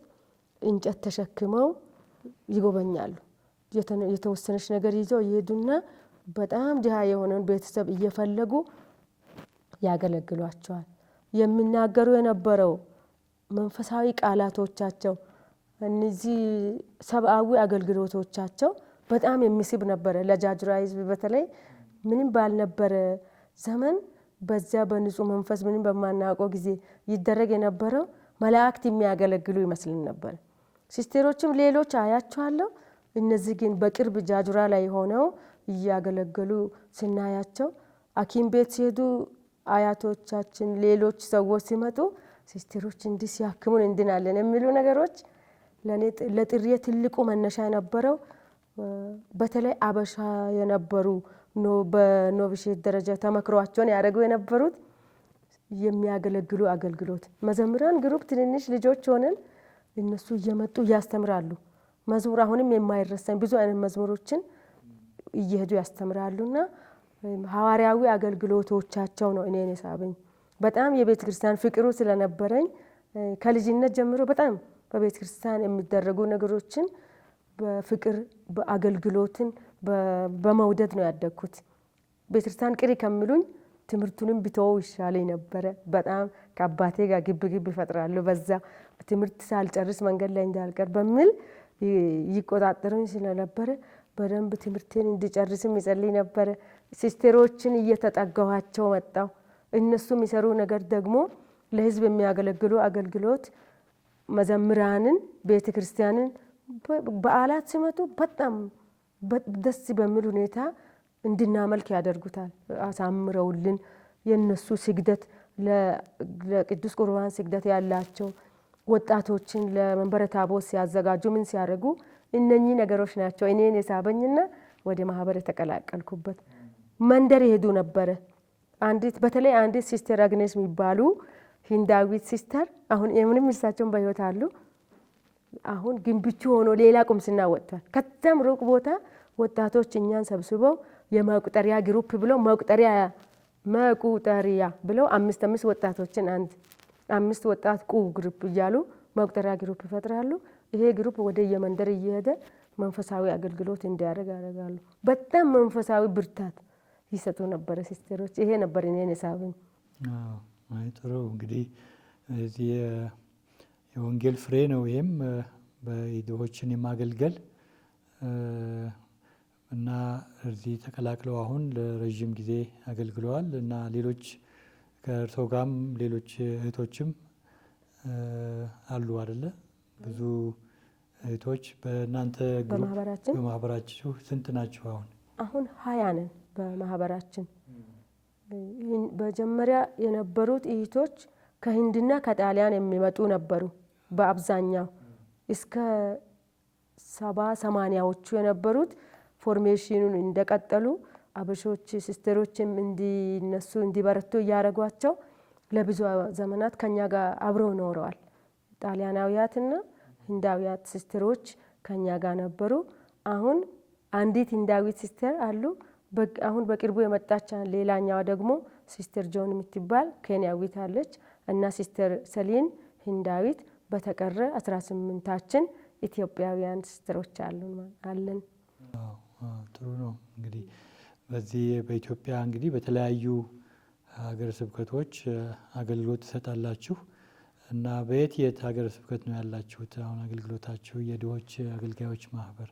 እንጨት ተሸክመው ይጎበኛሉ። የተወሰነች ነገር ይዘው ይሄዱና በጣም ድሃ የሆነውን ቤተሰብ እየፈለጉ ያገለግሏቸዋል። የሚናገሩ የነበረው መንፈሳዊ ቃላቶቻቸው እነዚህ ሰብአዊ አገልግሎቶቻቸው በጣም የሚስብ ነበረ። ለጃጁራ ህዝብ በተለይ ምንም ባልነበረ ዘመን በዚያ በንጹህ መንፈስ ምንም በማናውቀው ጊዜ ይደረግ የነበረው መላእክት የሚያገለግሉ ይመስልን ነበር። ሲስቴሮችም ሌሎች አያቸዋለሁ። እነዚህ ግን በቅርብ ጃጁራ ላይ ሆነው እያገለገሉ ስናያቸው ሐኪም ቤት ሲሄዱ አያቶቻችን ሌሎች ሰዎች ሲመጡ ሲስቴሮች እንዲህ ሲያክሙን እንድናለን የሚሉ ነገሮች ለጥሪ ትልቁ መነሻ የነበረው በተለይ አበሻ የነበሩ በኖቪሼት ደረጃ ተመክሯቸውን ያደረጉ የነበሩት የሚያገለግሉ አገልግሎት መዘምራን ግሩፕ ትንንሽ ልጆች ሆነን እነሱ እየመጡ ያስተምራሉ። መዝሙር አሁንም የማይረሳኝ ብዙ አይነት መዝሙሮችን እየሄዱ ያስተምራሉና ሐዋርያዊ አገልግሎቶቻቸው ነው እኔን የሳበኝ። በጣም የቤተ ክርስቲያን ፍቅሩ ስለነበረኝ ከልጅነት ጀምሮ በጣም በቤተ ክርስቲያን የሚደረጉ ነገሮችን በፍቅር በአገልግሎትን በመውደድ ነው ያደግኩት። ቤተ ክርስቲያን ቅሪ ከሚሉኝ ትምህርቱንም ቢተው ይሻለኝ ነበረ። በጣም ከአባቴ ጋር ግብ ይፈጥራሉ። በዛ ትምህርት ሳልጨርስ መንገድ ላይ እንዳልቀር በሚል ይቆጣጠሩኝ ስለነበረ በደንብ ትምህርቴን እንዲጨርስም ይጸልይ ነበረ። ሲስቴሮችን እየተጠጋኋቸው መጣሁ። እነሱ የሚሰሩ ነገር ደግሞ ለህዝብ የሚያገለግሉ አገልግሎት መዘምራንን ቤተ ክርስቲያንን በዓላት ሲመጡ በጣም ደስ በሚል ሁኔታ እንድናመልክ ያደርጉታል። አሳምረውልን የነሱ ስግደት ለቅዱስ ቁርባን ስግደት ያላቸው ወጣቶችን ለመንበረ ታቦት ሲያዘጋጁ ምን ሲያደርጉ እነኚህ ነገሮች ናቸው እኔን የሳበኝና ወደ ማህበር የተቀላቀልኩበት። መንደር ይሄዱ ነበረ። በተለይ አንዲት ሲስተር አግኔስ የሚባሉ ሂንዳዊት ሲስተር አሁን የምንም እሳቸውን በህይወት አሉ። አሁን ግንብቹ ሆኖ ሌላ ቁምስና ወጥቷል። ከዛም ሩቅ ቦታ ወጣቶች እኛን ሰብስበው የመቁጠሪያ ግሩፕ ብለው መቁጠሪያ ብለው አምስት ወጣቶችን አምስት ወጣት ግሩፕ እያሉ መቁጠሪያ ግሩፕ ይፈጥራሉ። ይሄ ግሩፕ ወደ የመንደር እየሄደ መንፈሳዊ አገልግሎት እንዲያደርግ ያደርጋሉ። በጣም መንፈሳዊ ብርታት ይሰጡ ነበር ሲስተሮች። ይሄ ነበር እኔን የሳበኝ። አይ ጥሩ እንግዲህ እዚህ የወንጌል ፍሬ ነው። ይሄም በድሆችን የማገልገል እና እዚህ ተቀላቅለው አሁን ለረጅም ጊዜ አገልግለዋል እና ሌሎች ከእርሶ ጋርም ሌሎች እህቶችም አሉ አይደለ? ብዙ እህቶች በእናንተ በማህበራችሁ ስንት ናችሁ? አሁን 20 ነን በማህበራችን። መጀመሪያ የነበሩት እህቶች ከህንድና ከጣሊያን የሚመጡ ነበሩ። በአብዛኛው እስከ 70-80ዎቹ የነበሩት ፎርሜሽኑን እንደቀጠሉ አበሾች ሲስተሮችም እንዲነሱ እንዲበረቱ እያደረጓቸው ለብዙ ዘመናት ከኛ ጋር አብረው ኖረዋል። ጣሊያናዊያትና ህንዳዊያት ሲስተሮች ከኛ ጋር ነበሩ። አሁን አንዲት ህንዳዊት ሲስተር አሉ። አሁን በቅርቡ የመጣች ሌላኛዋ ደግሞ ሲስተር ጆን የምትባል ኬንያዊት አለች እና ሲስተር ሰሊን ህንዳዊት። በተቀረ 18ታችን ኢትዮጵያውያን ሲስተሮች አለን። ጥሩ ነው። እንግዲህ በዚህ በኢትዮጵያ እንግዲህ በተለያዩ ሀገረ ስብከቶች አገልግሎት ትሰጣላችሁ እና በየት ሀገረ ስብከት ነው ያላችሁት አሁን አገልግሎታችሁ? የድሆች አገልጋዮች ማህበር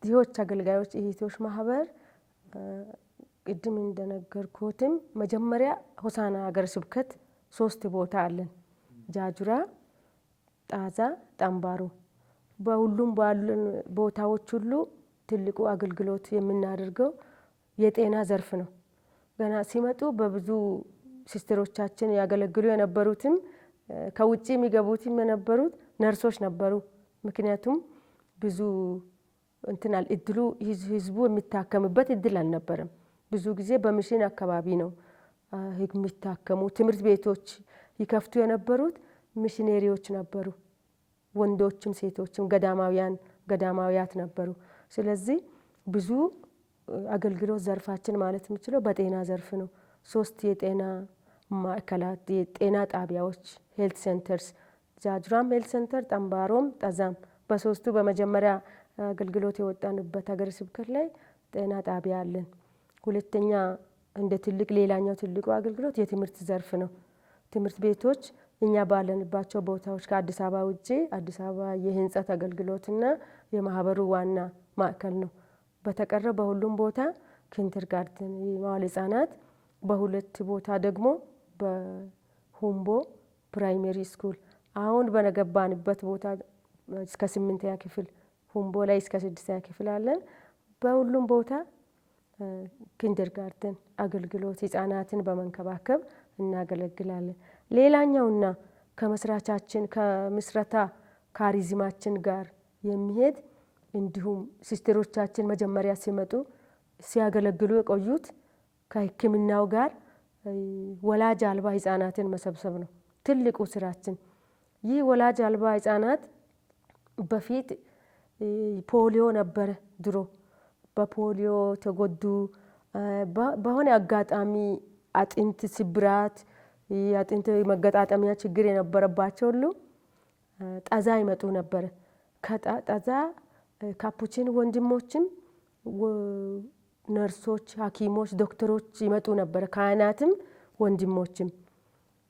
ድሆች አገልጋዮች እህቶች ማህበር ቅድም እንደነገርኩትም መጀመሪያ ሆሳና ሀገረ ስብከት 3 ቦታ አለን። ጃጁራ፣ ጣዛ፣ ጠምባሮ። በሁሉም ባሉን ቦታዎች ሁሉ ትልቁ አገልግሎት የምናደርገው የጤና ዘርፍ ነው። ገና ሲመጡ በብዙ ሲስተሮቻችን ያገለግሉ የነበሩትም ከውጪ የሚገቡትም የነበሩት ነርሶች ነበሩ። ምክንያቱም ብዙ እድሉ ህዝቡ የሚታከምበት እድል አልነበረም። ብዙ ጊዜ በሚሽን አካባቢ ነው የሚታከሙ። ትምህርት ቤቶች ይከፍቱ የነበሩት ሚሽነሪዎች ነበሩ። ወንዶችም ሴቶችም ገዳማውያት ነበሩ። ስለዚህ ብዙ አገልግሎት ዘርፋችን ማለት የምችለው በጤና ዘርፍ ነው። 3 የጤና ማዕከላት የጤና ጣቢያዎች ሄልት ሴንተርስ፣ ጃጁራም ሄልት ሴንተር፣ ጠምባሮም ጣዛም በ3ቱ በመጀመሪያ አገልግሎት የወጣንበት ሀገረ ስብከት ላይ ጤና ጣቢያ አለን። ሁለተኛ እንደ ትልቅ ሌላኛው ትልቁ አገልግሎት የትምህርት ዘርፍ ነው። ትምህርት ቤቶች እኛ ባለንባቸው ቦታዎች ከአዲስ አበባ ውጪ አዲስ አበባ የህንጸት አገልግሎትና የማህበሩ ዋና ማዕከል ነው። በተቀረ በሁሉም ቦታ ኪንደርጋርተን የመዋዕለ ህጻናት፣ በሁለት ቦታ ደግሞ በሁምቦ ፕራይመሪ ስኩል አሁን በነገባንበት ቦታ እስከ 8ኛ ክፍል ሁምቦ ላይ እስከ 6ኛ ክፍል አለን። በሁሉም ቦታ ኪንደርጋርተን አገልግሎት ህጻናትን በመንከባከብ እናገለግላለን። ሌላኛውና ከመስራቻችን ከምስረታ ካሪዝማችን ጋር የሚሄድ እንዲሁም ሲስተሮቻችን መጀመሪያ ሲመጡ ሲያገለግሉ የቆዩት ከሕክምናው ጋር ወላጅ አልባ ህጻናትን መሰብሰብ ነው ትልቁ ስራችን። ይህ ወላጅ አልባ ህጻናት በፊት ፖሊዮ ነበረ ድሮ። በፖሊዮ ተጎዱ፣ በሆነ አጋጣሚ አጥንት ስብራት፣ አጥንት መገጣጠሚያ ችግር የነበረባቸው ሁሉ ጠዛ ይመጡ ነበረ። ከጠዛ ካፑቺን ወንድሞችም ነርሶች፣ ሐኪሞች፣ ዶክተሮች ይመጡ ነበረ። ካህናትም ወንድሞችም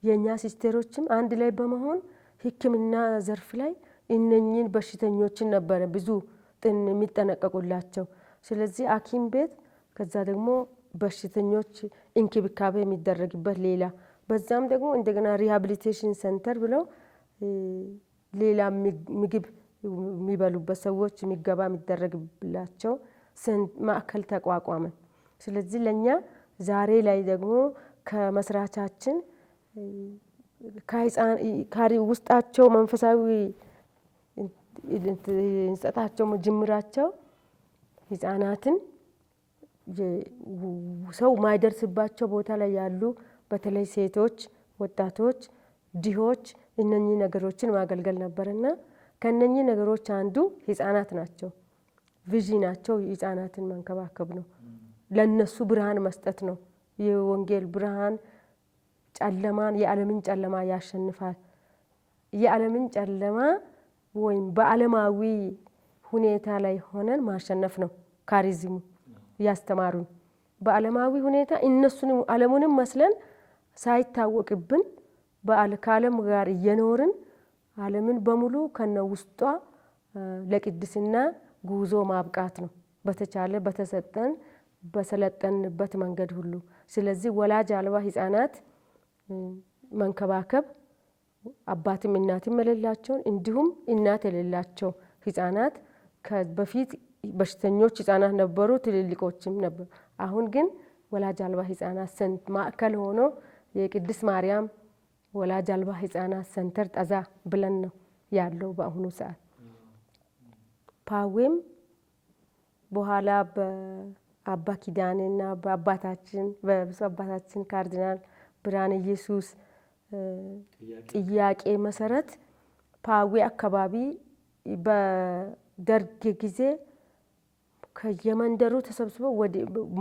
የኛ ሲስተሮችም አንድ ላይ በመሆን ሕክምና ዘርፍ ላይ እነኚህን በሽተኞችን ነበረ ብዙ የሚጠነቀቁላቸው። ስለዚህ ሐኪም ቤት ከዛ ደግሞ በሽተኞች እንክብካቤ የሚደረግበት ሌላ፣ በዛም ደግሞ እንደገና ሪሃቢሊቴሽን ሴንተር ብለው ሌላ ምግብ የሚበሉበት ሰዎች የሚገባ የሚደረግላቸው ማዕከል ተቋቋመ። ስለዚህ ለኛ ዛሬ ላይ ደግሞ ከመስራቻችን ውስጣቸው መንፈሳዊ እንጸታቸው ጅምራቸው ህጻናትን ሰው ማይደርስባቸው ቦታ ላይ ያሉ በተለይ ሴቶች፣ ወጣቶች፣ ድሆች እነኚህ ነገሮችን ማገልገል ነበርና ከነኚህ ነገሮች አንዱ ህጻናት ናቸው። ቪዥናቸው ህጻናትን መንከባከብ ነው። ለነሱ ብርሃን መስጠት ነው። የወንጌል ብርሃን ጨለማን የዓለምን ጨለማ ያሸንፋል። የዓለምን ጨለማ ወይም በዓለማዊ ሁኔታ ላይ ሆነን ማሸነፍ ነው ካሪዝሙ ያስተማሩን። በዓለማዊ ሁኔታ እነሱንም ዓለሙንም መስለን ሳይታወቅብን ከዓለም ጋር እየኖርን ዓለምን በሙሉ ከነ ውስጧ ለቅድስና ጉዞ ማብቃት ነው በተቻለ በተሰጠን በሰለጠንበት መንገድ ሁሉ። ስለዚህ ወላጅ አልባ ህጻናት መንከባከብ አባትም እናትም የሌላቸውን እንዲሁም እናት የሌላቸው ህጻናት በፊት በሽተኞች ህጻናት ነበሩ፣ ትልልቆችም ነበሩ። አሁን ግን ወላጅ አልባ ህጻናት ማዕከል ሆኖ የቅድስት ማርያም ወላጅ አልባ ህጻናት ሴንተር ጠዛ ብለን ነው ያለው በአሁኑ ሰዓት። ፓዌም በኋላ በአባ ኪዳኔና በአባታችን በብፁዕ አባታችን ካርዲናል ብርሃነ ኢየሱስ ጥያቄ መሰረት ፓዌ አካባቢ በደርግ ጊዜ ከየመንደሩ ተሰብስበው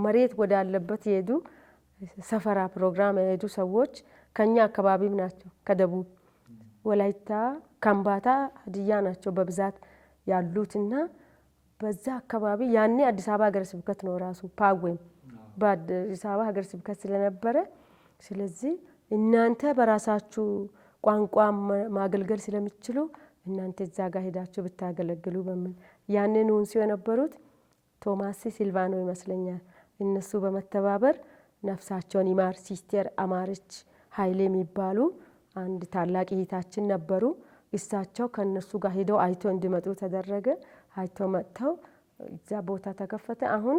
መሬት ወዳለበት የሄዱ ሰፈራ ፕሮግራም የሄዱ ሰዎች ከኛ አካባቢም ናቸው። ከደቡብ ወላይታ፣ ከምባታ፣ ሀዲያ ናቸው በብዛት ያሉትና በዛ አካባቢ ያኔ አዲስ አበባ ሀገረ ስብከት ነው ራሱ ፓዌም በአዲስ አበባ ሀገረ ስብከት ስለነበረ፣ ስለዚህ እናንተ በራሳችሁ ቋንቋ ማገልገል ስለሚችሉ እናንተ እዛ ጋር ሄዳችሁ ብታገለግሉ በምን ያንን ወንሲው የነበሩት ቶማስ ሲልቫኖ ይመስለኛል። እነሱ በመተባበር ነፍሳቸውን ይማር ሲስተር አማረች ኃይሌ የሚባሉ አንድ ታላቅ እህታችን ነበሩ። እሳቸው ከነሱ ጋር ሄደው አይቶ እንዲመጡ ተደረገ። አይቶ መጥተው እዛ ቦታ ተከፈተ። አሁን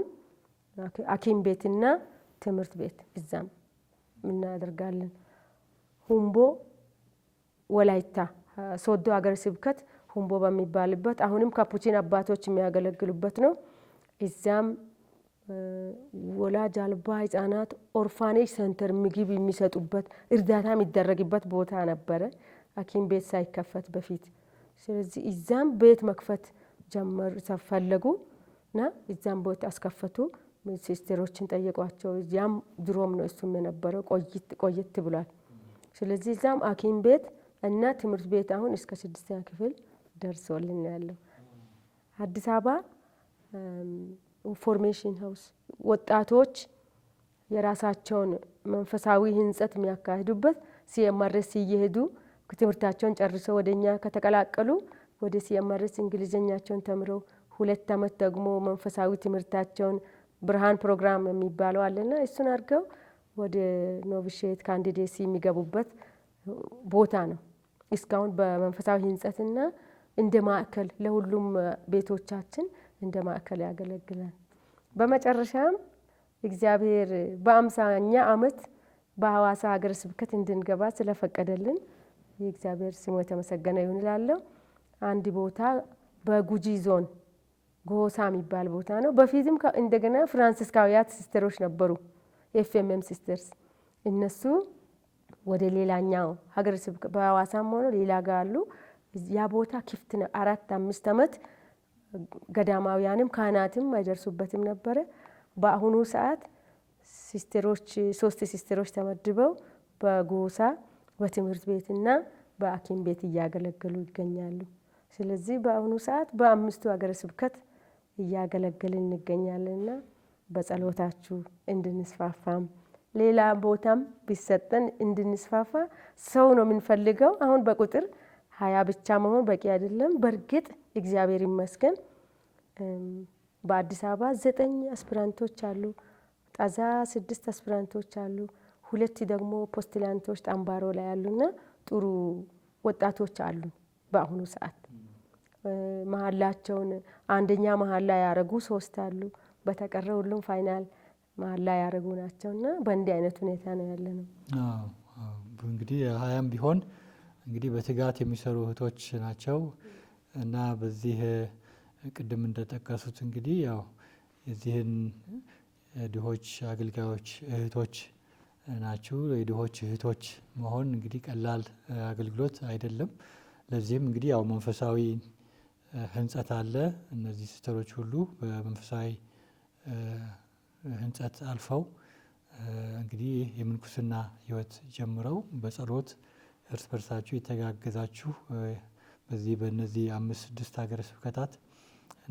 ሐኪም ቤትና ትምህርት ቤት እዛም እናደርጋለን። ሁምቦ ወላይታ ሶዶ ሀገረ ስብከት ሁምቦ በሚባልበት አሁንም ካፑቺን አባቶች የሚያገለግሉበት ነው። እዛም ወላጅ አልባ ህጻናት ኦርፋኔጅ ሴንተር ምግብ የሚሰጡበት እርዳታ የሚደረግበት ቦታ ነበረ ሐኪም ቤት ሳይከፈት በፊት። ስለዚህ እዛም ቤት መክፈት ጀመር ፈለጉና እዛም ቦታ አስከፈቱ። ሲስተሮችን ጠየቋቸው። እዛም ድሮም ነው እሱም የነበረው ቆየት ብሏል። ስለዚህ እዛም ሐኪም ቤት እና ትምህርት ቤት አሁን እስከ 6ኛ ክፍል ደርሶልን ያለው። አዲስ አበባ ፎርሜሽን ሃውስ ወጣቶች የራሳቸውን መንፈሳዊ ህንጸት የሚያካሂዱበት ሲኤምአርኤስ እየሄዱ ትምህርታቸውን ጨርሰው ወደኛ ከተቀላቀሉ ወደ ሲኤምአርኤስ እንግሊዘኛቸውን ተምረው 2 ዓመት ደግሞ መንፈሳዊ ትምህርታቸውን ብርሃን ፕሮግራም የሚባለው አለና እሱን አድርገው ወደ ኖቪሼት ካንዲዴሲ የሚገቡበት ቦታ ነው። እስካሁን በመንፈሳዊ ህንጸትና እንደ ማዕከል ለሁሉም ቤቶቻችን እንደ ማዕከል ያገለግላል። በመጨረሻም እግዚአብሔር በ50ኛ ዓመት በሐዋሳ ሀገረ ስብከት እንድንገባ ስለፈቀደልን የእግዚአብሔር ስሙ የተመሰገነ ይሁን እላለሁ። አንድ ቦታ በጉጂ ዞን ጎሳ የሚባል ቦታ ነው። በፊትም እንደገና ፍራንሲስካውያት ሲስተሮች ነበሩ፣ ኤፍኤምኤም ሲስተርስ። እነሱ ወደ ሌላኛው ሀገረ ስብከት በሐዋሳም ሆነ ሌላ ጋር አሉ። ያ ቦታ ክፍት ነው። 4-5 ዓመት ገዳማውያንም ካህናትም አይደርሱበትም ነበረ። በአሁኑ ሰዓት ሲስተሮች 3 ሲስተሮች ተመድበው በጎሳ በትምህርት ቤትና በሐኪም ቤት እያገለገሉ ይገኛሉ። ስለዚህ በአሁኑ ሰዓት በ5ቱ ሀገረ ስብከት እያገለገልን እንገኛለንና በጸሎታችሁ እንድንስፋፋም ሌላ ቦታም ቢሰጠን እንድንስፋፋ ሰው ነው የምንፈልገው። አሁን በቁጥር 20 ብቻ መሆን በቂ አይደለም። በእርግጥ እግዚአብሔር ይመስገን በአዲስ አበባ 9 አስፒራንቶች አሉ። ጣዛ 6 አስፒራንቶች አሉ። 2 ደግሞ ፖስቲላንቶች ጣምባሮ ላይ አሉና ጥሩ ወጣቶች አሉ። በአሁኑ ሰዓት መሀላቸውን አንደኛ መሀላ ያረጉ 3 አሉ። በተቀረ ሁሉም ፋይናል መሀላ ያረጉ ናቸውና በእንዲህ አይነት ሁኔታ ነው ያለነው። እንግዲህ 20ም ቢሆን እንግዲህ በትጋት የሚሰሩ እህቶች ናቸው እና በዚህ ቅድም እንደጠቀሱት እንግዲህ ያው የዚህን ድሆች አገልጋዮች እህቶች ናችሁ። የድሆች እህቶች መሆን እንግዲህ ቀላል አገልግሎት አይደለም። ለዚህም እንግዲህ ያው መንፈሳዊ ህንጸት አለ። እነዚህ ሲስተሮች ሁሉ በመንፈሳዊ ህንጸት አልፈው እንግዲህ የምንኩስና ህይወት ጀምረው በጸሎት እርስ በርሳችሁ የተጋገዛችሁ በእነዚህ 5-6 ሀገረ ስብከታት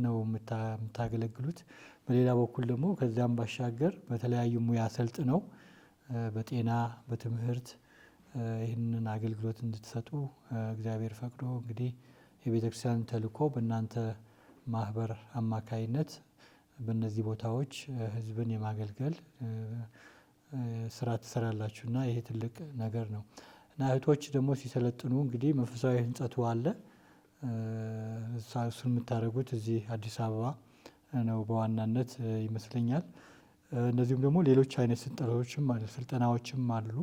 ነው የምታገለግሉት። በሌላ በኩል ደግሞ ከዚያም ባሻገር በተለያዩ ሙያ ሰልጥነው በጤና በትምህርት ይህንን አገልግሎት እንድትሰጡ እግዚአብሔር ፈቅዶ እንግዲህ የቤተክርስቲያን ተልእኮ በእናንተ ማህበር አማካይነት በእነዚህ ቦታዎች ህዝብን የማገልገል ስራ ትሰራላችሁና ይሄ ትልቅ ነገር ነው እና እህቶች ደግሞ ሲሰለጥኑ እንግዲህ መንፈሳዊ ህንጸቱ አለ። እሱን የምታደርጉት እዚህ አዲስ አበባ ነው በዋናነት ይመስለኛል። እንደዚሁም ደግሞ ሌሎች አይነት ስልጠናዎችም አሉ።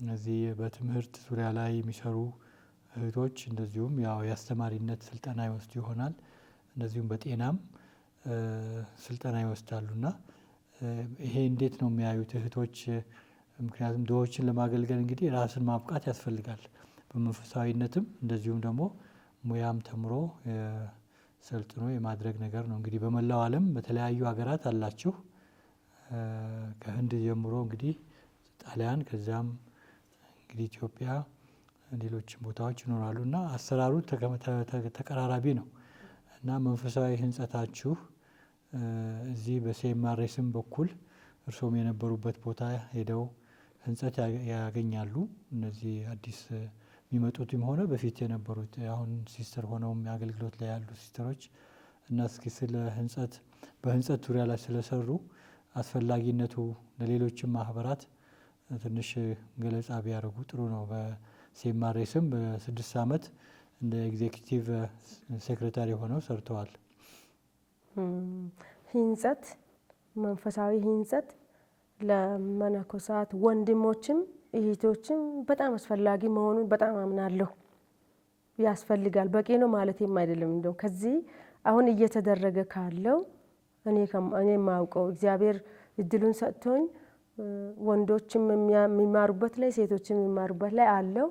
እነዚህ በትምህርት ዙሪያ ላይ የሚሰሩ እህቶች እንደዚሁም ያው የአስተማሪነት ስልጠና ይወስዱ ይሆናል። እንደዚሁም በጤናም ስልጠና ይወስዳሉና ይሄ እንዴት ነው የሚያዩት እህቶች? ምክንያቱም ድሆችን ለማገልገል እንግዲህ ራስን ማብቃት ያስፈልጋል። በመንፈሳዊነትም እንደዚሁም ደግሞ ሙያም ተምሮ ሰልጥኖ የማድረግ ነገር ነው። እንግዲህ በመላው ዓለም በተለያዩ ሀገራት አላችሁ። ከህንድ ጀምሮ እንግዲህ ጣሊያን፣ ከዛም እንግዲህ ኢትዮጵያ፣ ሌሎችም ቦታዎች ይኖራሉ እና አሰራሩ ተቀራራቢ ነው እና መንፈሳዊ ህንጸታችሁ እዚህ በሲኤምአርኤስም በኩል እርሶም የነበሩበት ቦታ ሄደው ህንጸት ያገኛሉ። እነዚህ አዲስ የሚመጡትም ሆነ በፊት የነበሩት አሁን ሲስተር ሆነውም አገልግሎት ላይ ያሉ ሲስተሮች እና እስኪ ስለ ህንጸት በህንጸት ዙሪያ ላይ ስለሰሩ አስፈላጊነቱ ለሌሎችም ማህበራት ትንሽ ገለጻ ቢያደርጉ ጥሩ ነው። በሲኤምአርኤስም በ6 ዓመት እንደ ኤግዜኪቲቭ ሴክሬታሪ ሆነው ሰርተዋል። ህንጸት መንፈሳዊ ህንጸት ለመነኮሳት ወንድሞችም እህቶችም በጣም አስፈላጊ መሆኑን በጣም አምናለሁ። ያስፈልጋል። በቂ ነው ማለትም አይደለም። እንደው ከዚህ አሁን እየተደረገ ካለው እኔ የማውቀው እግዚአብሔር እድሉን ሰጥቶኝ ወንዶችም የሚማሩበት ላይ ሴቶችም የሚማሩበት ላይ አለው።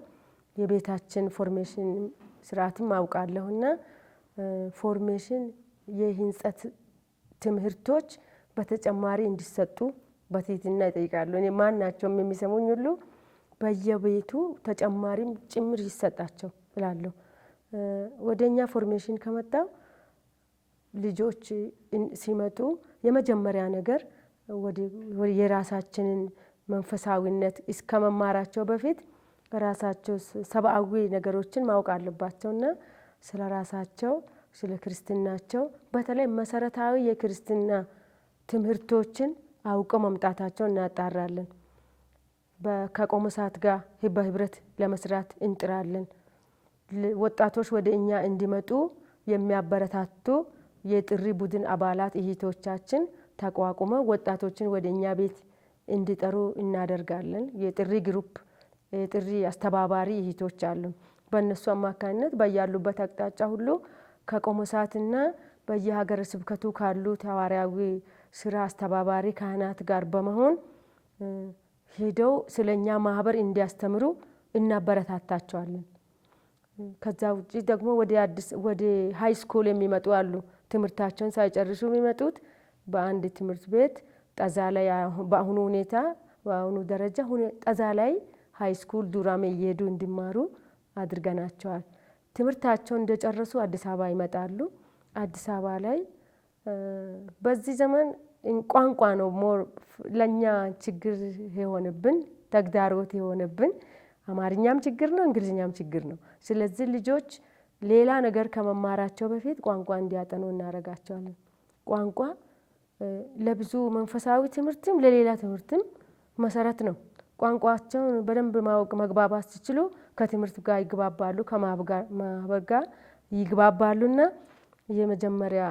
የቤታችን ፎርሜሽን ስርዓትም አውቃለሁና ፎርሜሽን የህንጸት ትምህርቶች በተጨማሪ እንዲሰጡ በትህትና ይጠይቃሉ። እኔ ማናቸውም የሚሰሙኝ ሁሉ በየቤቱ ተጨማሪም ጭምር ይሰጣቸው እላለሁ። ወደኛ ፎርሜሽን ከመጣው ልጆች ሲመጡ የመጀመሪያ ነገር የራሳችንን መንፈሳዊነት እስከ መማራቸው በፊት ራሳቸው ሰብአዊ ነገሮችን ማወቅ አለባቸውና ስለ ራሳቸው ስለ ክርስትናቸው በተለይ መሰረታዊ የክርስትና ትምህርቶችን አውቀው መምጣታቸውን እናጣራለን። ከቆሞሳት ጋር በህብረት ለመስራት እንጥራለን። ወጣቶች ወደ እኛ እንዲመጡ የሚያበረታቱ የጥሪ ቡድን አባላት እህቶቻችን ተቋቁመው ወጣቶችን ወደ እኛ ቤት እንዲጠሩ እናደርጋለን። የጥሪ ግሩፕ የጥሪ አስተባባሪ እህቶች አሉ። በእነሱ አማካኝነት በያሉበት አቅጣጫ ሁሉ ከቆሞሳትና በየሀገረ ስብከቱ ካሉ ሐዋርያዊ ስራ አስተባባሪ ካህናት ጋር በመሆን ሄደው ስለኛ ማህበር እንዲያስተምሩ እናበረታታቸዋለን። ከዛ ውጪ ደግሞ ወደ ሃይ ስኩል የሚመጡ አሉ። ትምህርታቸውን ሳይጨርሱ የሚመጡት በአንድ ትምህርት ቤት ጠዛ ላይ በአሁኑ ሁኔታ በአሁኑ ደረጃ ጠዛ ላይ ሃይ ስኩል ዱራሜ እየሄዱ እንዲማሩ አድርገናቸዋል። ትምህርታቸውን እንደጨረሱ አዲስ አበባ ይመጣሉ። አዲስ አበባ ላይ በዚህ ዘመን ቋንቋ ነው ሞር ለኛ ችግር የሆነብን ተግዳሮት የሆነብን። አማርኛም ችግር ነው፣ እንግሊዝኛም ችግር ነው። ስለዚህ ልጆች ሌላ ነገር ከመማራቸው በፊት ቋንቋ እንዲያጠኑ እናደርጋቸዋለን። ቋንቋ ለብዙ መንፈሳዊ ትምህርትም ለሌላ ትምህርትም መሰረት ነው። ቋንቋቸውን በደንብ ማወቅ መግባባት ሲችሉ ከትምህርት ጋር ይግባባሉ፣ ከማህበር ጋር ይግባባሉና የመጀመሪያ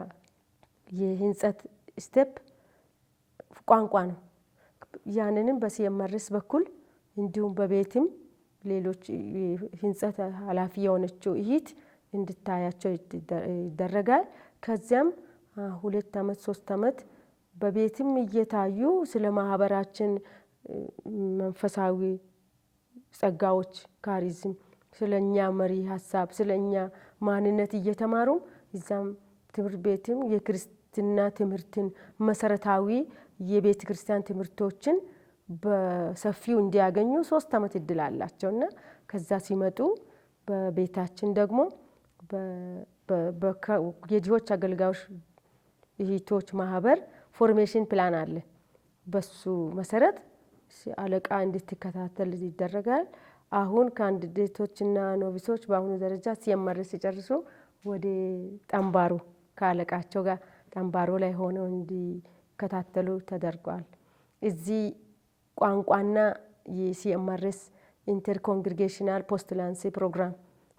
የህንጸት ስቴፕ ቋንቋ ነው። ያንንም በሲኤምአርኤስ በኩል እንዲሁም በቤትም ሌሎች ህንጸት ኃላፊ የሆነችው እህት እንድታያቸው ይደረጋል። ከዚያም 2 ዓመት 3 ዓመት በቤትም እየታዩ ስለ ማህበራችን መንፈሳዊ ጸጋዎች ካሪዝም ስለኛ መሪ ሐሳብ ስለኛ ማንነት እየተማሩ እዛም ትምህርት ቤትም የክርስትና ትምህርትን መሰረታዊ የቤተ ክርስቲያን ትምህርቶችን በሰፊው እንዲያገኙ 3 ዓመት እድል አላቸውና ከዛ ሲመጡ በቤታችን ደግሞ የድሆች አገልጋዮች እህቶች ማህበር ፎርሜሽን ፕላን አለ። በሱ መሰረት አለቃ እንድትከታተል ይደረጋል። አሁን ካንዲዴቶችና ኖቪሶች በአሁኑ ደረጃ ሲኤምአርኤስ ሲጨርሱ ወደ ጠንባሮ ከአለቃቸው ጋር ጠንባሮ ላይ ሆነው እንዲከታተሉ ተደርጓል። እዚህ ቋንቋና የሲኤምአርኤስ ኢንተር ኮንግሪጌሽናል ፖስቱላንሲ ፕሮግራም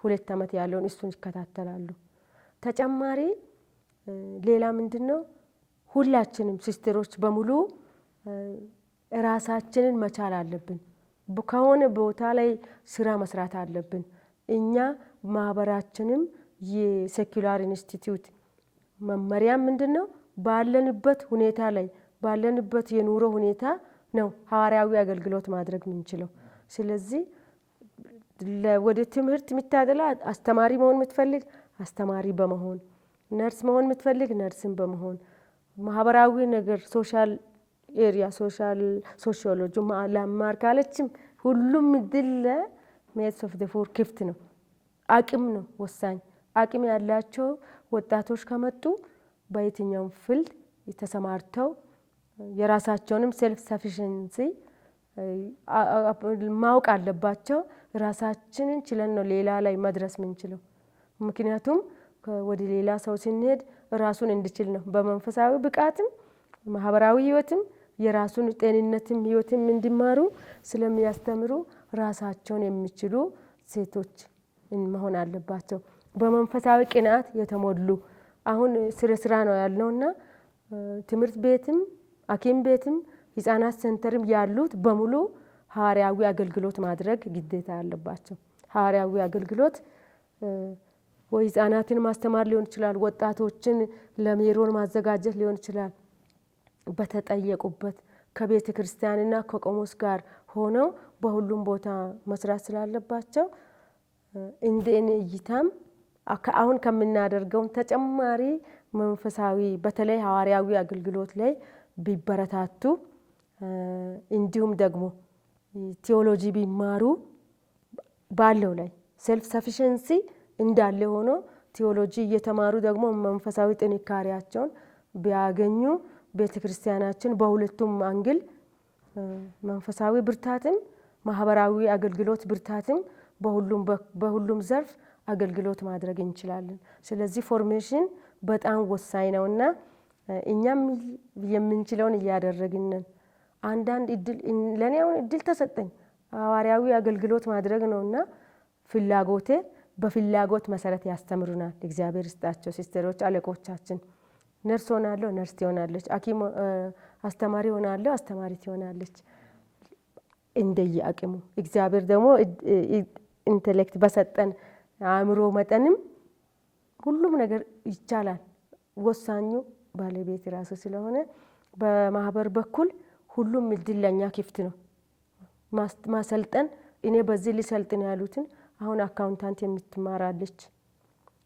2 ዓመት ያለውን እሱን ይከታተላሉ። ተጨማሪ ሌላ ምንድነው? ሁላችንም ሲስተሮች በሙሉ ራሳችንን መቻል አለብን። ከሆነ ቦታ ላይ ስራ መስራት አለብን። እኛ ማህበራችንም የሴኩላር ኢንስቲትዩት መመሪያ ምንድነው? ባለንበት ሁኔታ ላይ ባለንበት የኑሮ ሁኔታ ነው ሐዋርያዊ አገልግሎት ማድረግ የምንችለው። ስለዚህ ወደ ትምህርት የምታደላ አስተማሪ መሆን የምትፈልግ አስተማሪ በመሆን ነርስ መሆን የምትፈልግ ነርስን በመሆን ማህበራዊ ነገር ሶሻል ኤሪያ ሶሺዮሎጂ ለማር ካለችም ሁሉም እድል ለሜትስ ኦፍ ዘ ፎር ክፍት ነው። አቅም ነው ወሳኝ። አቅም ያላቸው ወጣቶች ከመጡ በየትኛውም ፊልድ ተሰማርተው የራሳቸውንም ሴልፍ ሰፊሽንሲ ማወቅ አለባቸው። ራሳችንን ችለን ነው ሌላ ላይ መድረስ ምንችለው። ምክንያቱም ወደ ሌላ ሰው ስንሄድ ራሱን እንዲችል ነው። በመንፈሳዊ ብቃትም ማህበራዊ ህይወትም የራሱን ጤንነትም ህይወትም እንዲማሩ ስለሚያስተምሩ ራሳቸውን የሚችሉ ሴቶች መሆን አለባቸው። በመንፈሳዊ ቅናት የተሞሉ አሁን ስራ ነው ያለውና ትምህርት ቤትም ሐኪም ቤትም ህፃናት ሴንተርም ያሉት በሙሉ ሐዋርያዊ አገልግሎት ማድረግ ግዴታ አለባቸው። ሐዋርያዊ አገልግሎት ወይ ህፃናትን ማስተማር ሊሆን ይችላል፣ ወጣቶችን ለሜሮን ማዘጋጀት ሊሆን ይችላል። በተጠየቁበት ከቤተ ክርስቲያንና ከቆሞስ ጋር ሆነው በሁሉም ቦታ መስራት ስላለባቸው እንደኔ እይታም አሁን ከምናደርገው ተጨማሪ መንፈሳዊ በተለይ ሐዋርያዊ አገልግሎት ላይ ቢበረታቱ እንዲሁም ደግሞ ቲዮሎጂ ቢማሩ ባለው ላይ ሴልፍ ሰፊሽንሲ እንዳለ ሆኖ ቲዮሎጂ እየተማሩ ደግሞ መንፈሳዊ ጥንካሬያቸውን ቢያገኙ ቤተ ክርስቲያናችን በሁለቱም አንግል መንፈሳዊ ብርታትም ማህበራዊ አገልግሎት ብርታትም በሁሉም ዘርፍ አገልግሎት ማድረግ እንችላለን። ስለዚህ ፎርሜሽን በጣም ወሳኝ ነውና እኛም የምንችለውን እያደረግን አንዳንድ እድል ለኔ አሁን እድል ተሰጠኝ ሐዋርያዊ አገልግሎት ማድረግ ነውና ፍላጎቴ በፍላጎት መሰረት ያስተምሩናል። እግዚአብሔር ይስጣቸው ሲስተሮች አለቆቻችን። ነርስ ሆናለሁ፣ ነርስ ትሆናለች። ሐኪም አስተማሪ ሆናለሁ፣ አስተማሪ ትሆናለች። እንደየ አቅሙ እግዚአብሔር ደግሞ ኢንተሌክት በሰጠን አእምሮ መጠንም ሁሉም ነገር ይቻላል። ወሳኙ ባለቤት ራሱ ስለሆነ በማህበር በኩል ሁሉም እድል ለኛ ክፍት ነው። ማሰልጠን እኔ በዚህ ሊሰልጥን ያሉትን አሁን አካውንታንት የምትማራለች፣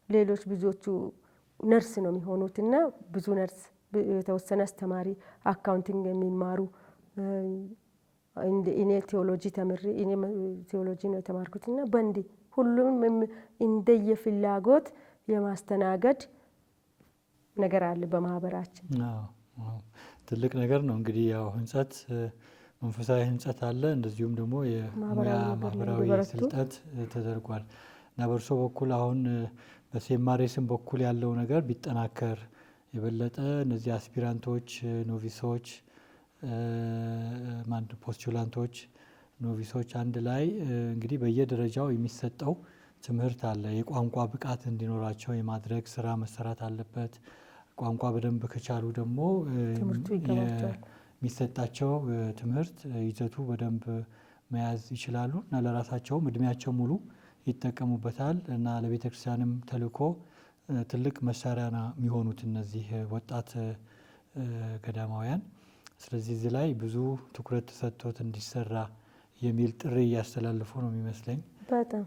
ሌሎች ብዙዎቹ ነርስ ነው የሚሆኑትና ብዙ ነርስ የተወሰነ አስተማሪ አካውንቲንግ የሚማሩ እኔ ቴዎሎጂ ተምሬ እኔ ቴዎሎጂ ነው የተማርኩትና በእንዲህ ሁሉም እንደየፍላጎት የማስተናገድ ነገር አለ በማህበራችን። ትልቅ ነገር ነው እንግዲህ ያው ህንጸት መንፈሳዊ ህንጸት አለ፣ እንደዚሁም ደግሞ የሙያ ማህበራዊ ስልጠት ተደርጓል እና በእርሶ በኩል አሁን በሴማሬስም በኩል ያለው ነገር ቢጠናከር የበለጠ እነዚህ አስፒራንቶች፣ ኖቪሶች፣ ፖስቹላንቶች፣ ኖቪሶች አንድ ላይ እንግዲህ በየደረጃው የሚሰጠው ትምህርት አለ። የቋንቋ ብቃት እንዲኖራቸው የማድረግ ስራ መሰራት አለበት። ቋንቋ በደንብ ከቻሉ ደግሞ የሚሰጣቸው ትምህርት ይዘቱ በደንብ መያዝ ይችላሉ እና ለራሳቸውም እድሜያቸው ሙሉ ይጠቀሙበታል እና ለቤተ ክርስቲያንም ተልእኮ ትልቅ መሳሪያ የሚሆኑት እነዚህ ወጣት ገዳማውያን። ስለዚህ እዚህ ላይ ብዙ ትኩረት ተሰጥቶት እንዲሰራ የሚል ጥሪ እያስተላለፉ ነው የሚመስለኝ።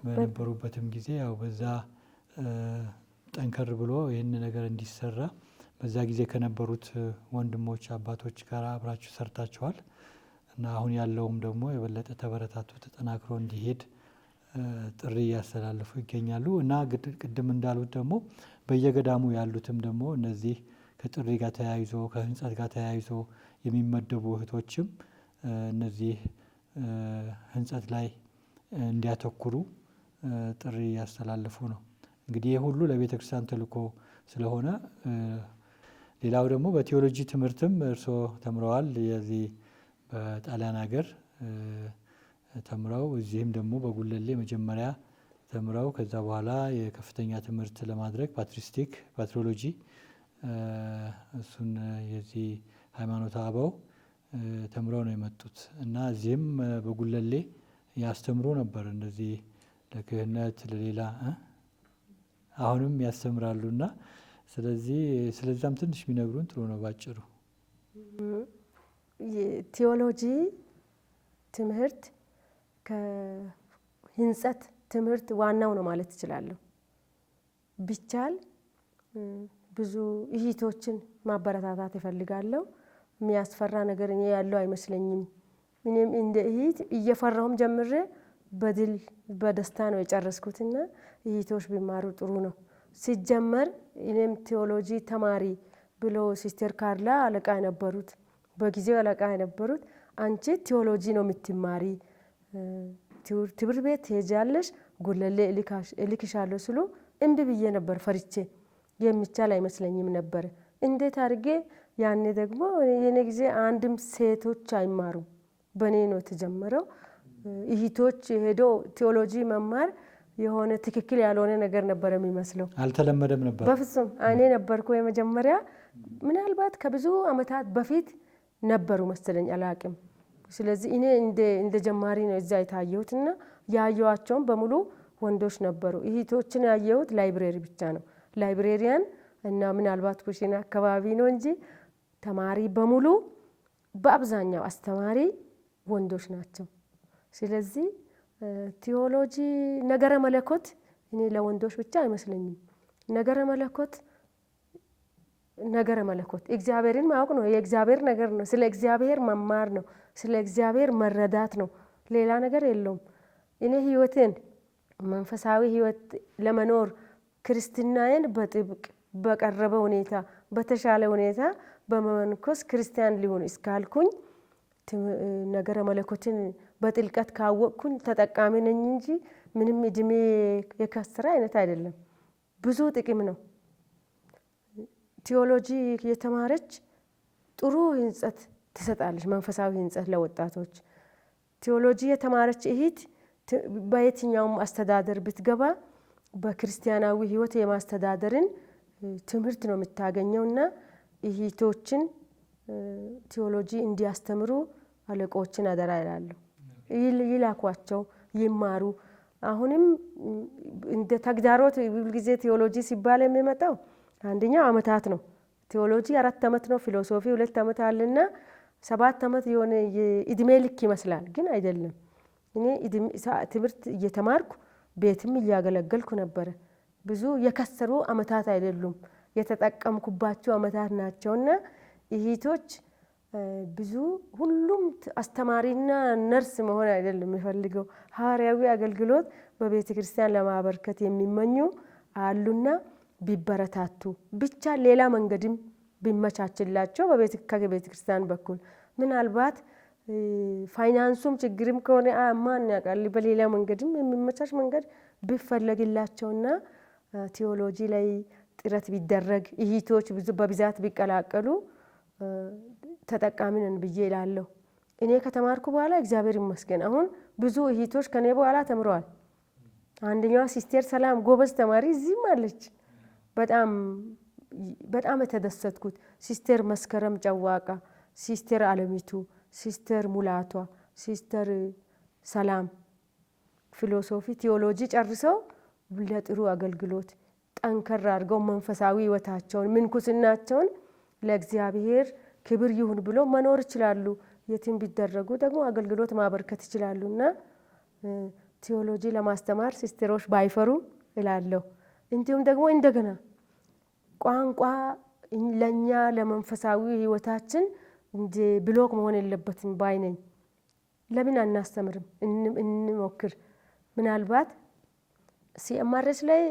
በነበሩበትም ጊዜ ያው በዛ ጠንከር ብሎ ይህን ነገር እንዲሰራ በዛ ጊዜ ከነበሩት ወንድሞች አባቶች ጋር አብራችሁ ሰርታችኋል እና አሁን ያለውም ደግሞ የበለጠ ተበረታቶ ተጠናክሮ እንዲሄድ ጥሪ እያስተላለፉ ይገኛሉ እና ቅድም እንዳሉት ደግሞ በየገዳሙ ያሉትም ደግሞ እነዚህ ከጥሪ ጋር ተያይዞ ከህንጸት ጋር ተያይዞ የሚመደቡ እህቶችም እነዚህ ህንጸት ላይ እንዲያተኩሩ ጥሪ እያስተላለፉ ነው። እንግዲህ ይህ ሁሉ ለቤተ ክርስቲያን ተልእኮ ስለሆነ ሌላው ደግሞ በቴዎሎጂ ትምህርትም እርስዎ ተምረዋል። የዚህ በጣሊያን ሀገር ተምረው እዚህም ደግሞ በጉለሌ መጀመሪያ ተምረው ከዛ በኋላ የከፍተኛ ትምህርት ለማድረግ ፓትሪስቲክ ፓትሮሎጂ እሱን የዚህ ሃይማኖተ አበው ተምረው ነው የመጡት እና እዚህም በጉለሌ ያስተምሩ ነበር። እንደዚህ ለክህነት ለሌላ አሁንም ያስተምራሉና ስለዚህ ስለዛም ትንሽ ቢነግሩን ጥሩ ነው ባጭሩ። ቴዎሎጂ ትምህርት ከህንጸት ትምህርት ዋናው ነው ማለት እችላለሁ። ቢቻል ብዙ እህቶችን ማበረታታት እፈልጋለሁ። የሚያስፈራ ነገር እኔ ያለው አይመስለኝም። እኔም እንደ እህት እየፈራሁም ጀምሬ በድል በደስታ ነው የጨረስኩትና እህቶች ቢማሩ ጥሩ ነው። ሲጀመር እኔም ቴዎሎጂ ተማሪ ብሎ ሲስተር ካርላ አለቃ የነበሩት በጊዜው አለቃ የነበሩት አንቺ ቴዎሎጂ ነው የምትማሪ ትምህርት ቤት ትሄጃለሽ ጉለሌ እልክሻለሁ ስሉ እምቢ ብዬ ነበር ፈርቼ። የሚቻል አይመስለኝም ነበር። እንዴት አድርጌ ያኔ ደግሞ የኔ ጊዜ አንድም ሴቶች አይማሩም በኔ ነው የተጀመረው። እህቶች ሄዶ ቴዎሎጂ መማር የሆነ ትክክል ያልሆነ ነገር ነበር የሚመስለው። አልተለመደም ነበር በፍጹም። እኔ ነበርኩ የመጀመሪያ። ምናልባት ከብዙ አመታት በፊት ነበሩ መሰለኝ አላቅም። ስለዚህ እኔ እንደ ጀማሪ ነው እዛ የታየሁትና ያየኋቸውም በሙሉ ወንዶች ነበሩ። እህቶችን ያየሁት ላይብሬሪ ብቻ ነው። ላይብሬሪያን እና ምናልባት ኩሽና አካባቢ ነው እንጂ ተማሪ በሙሉ በአብዛኛው አስተማሪ ወንዶች ናቸው። ስለዚህ ቴዎሎጂ ነገረ መለኮት እኔ ለወንዶች ብቻ አይመስለኝም። ነገረ መለኮት እግዚአብሔርን ማወቅ ነው። የእግዚአብሔር ነገር ነው። ስለ እግዚአብሔር መማር ነው። ስለ እግዚአብሔር መረዳት ነው። ሌላ ነገር የለውም። እኔ ህይወቴን መንፈሳዊ ህይወት ለመኖር ክርስትናዬን በጥብቅ በቀረበ ሁኔታ በተሻለ ሁኔታ በመንኮስ ክርስቲያን ሊሆን እስካልኩኝ ነገረ መለኮትን በጥልቀት ካወቅኩኝ ተጠቃሚ ነኝ እንጂ ምንም እድሜ የከሰረ አይነት አይደለም። ብዙ ጥቅም ነው። ቴዎሎጂ የተማረች ጥሩ ህንጸት ትሰጣለች፣ መንፈሳዊ ህንጸት ለወጣቶች። ቴዎሎጂ የተማረች እህት በየትኛውም አስተዳደር ብትገባ በክርስቲያናዊ ህይወት የማስተዳደርን ትምህርት ነው የምታገኘውና እህቶችን ቴዎሎጂ እንዲያስተምሩ አለቆችን አደራ ይላሉ። ይላኳቸው፣ ይማሩ። አሁንም እንደ ተግዳሮት ሁልጊዜ ቴዎሎጂ ሲባል የሚመጣው አንደኛው አመታት ነው። ቴዎሎጂ 4 አመት ነው፣ ፊሎሶፊ 2 አመት አለና 7 አመት የሆነ የእድሜ ልክ ይመስላል፣ ግን አይደለም። እኔ ትምህርት እየተማርኩ ቤትም እያገለገልኩ ነበረ። ብዙ የከሰሩ አመታት አይደሉም፣ የተጠቀምኩባቸው አመታት ናቸውና እህቶች ብዙ ሁሉም አስተማሪና ነርስ መሆን አይደለም የሚፈልገው፣ ሐዋርያዊ አገልግሎት በቤተ ክርስቲያን ለማበርከት የሚመኙ አሉና ቢበረታቱ ብቻ ሌላ መንገድም ቢመቻችላቸው ከቤተ ክርስቲያን በኩል ምናልባት ፋይናንሱም ችግርም ከሆነ ማን ያውቃል፣ በሌላ መንገድም የሚመቻች መንገድ ቢፈለግላቸውና ቴዎሎጂ ላይ ጥረት ቢደረግ እህቶች ብዙ በብዛት ቢቀላቀሉ ተጠቃሚ ነን ብዬ እላለሁ። እኔ ከተማርኩ በኋላ እግዚአብሔር ይመስገን አሁን ብዙ እህቶች ከኔ በኋላ ተምረዋል። አንደኛዋ ሲስተር ሰላም ጎበዝ ተማሪ እዚህም አለች። በጣም የተደሰትኩት ሲስተር መስከረም ጨዋቃ፣ ሲስተር አለሚቱ፣ ሲስተር ሙላቷ፣ ሲስተር ሰላም ፊሎሶፊ ቴዎሎጂ ጨርሰው ለጥሩ አገልግሎት ጠንከር አድርገው መንፈሳዊ ህይወታቸውን ምንኩስናቸውን ለእግዚአብሔር ክብር ይሁን ብሎ መኖር ይችላሉ። የትም ቢደረጉ ደግሞ አገልግሎት ማበርከት ይችላሉና ቴዎሎጂ ለማስተማር ሲስተሮች ባይፈሩ እላለሁ። እንዲሁም ደግሞ እንደገና ቋንቋ ለኛ ለመንፈሳዊ ህይወታችን እንደ ብሎክ መሆን የለበትም ባይነኝ። ለምን አናስተምርም? እንሞክር። ምናልባት ሲኤምአርኤስ ላይ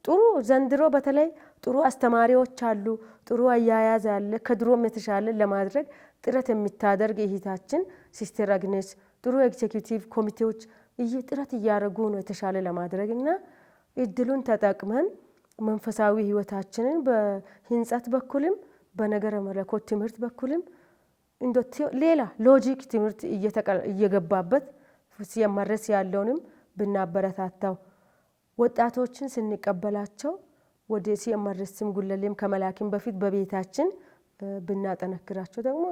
ጥሩ ዘንድሮ በተለይ ጥሩ አስተማሪዎች አሉ፣ ጥሩ አያያዝ አለ። ከድሮም የተሻለ ለማድረግ ጥረት የምታደርግ እህታችን ሲስተር አግኔስ ጥሩ ኤግዜኪዩቲቭ ኮሚቴዎች ጥረት እያደረጉ ነው የተሻለ ለማድረግና እድሉን ተጠቅመን መንፈሳዊ ህይወታችንን በህንጸት በኩልም በነገረ መለኮት ትምህርት በኩልም እንደ ሌላ ሎጂክ ትምህርት እየገባበት ሲኤምአርኤስ ያለውንም ብናበረታታው ወጣቶችን ስንቀበላቸው ወደ ሲኤምአርኤስም ጉለሌም ከመላክም በፊት በቤታችን ብናጠነክራቸው ደግሞ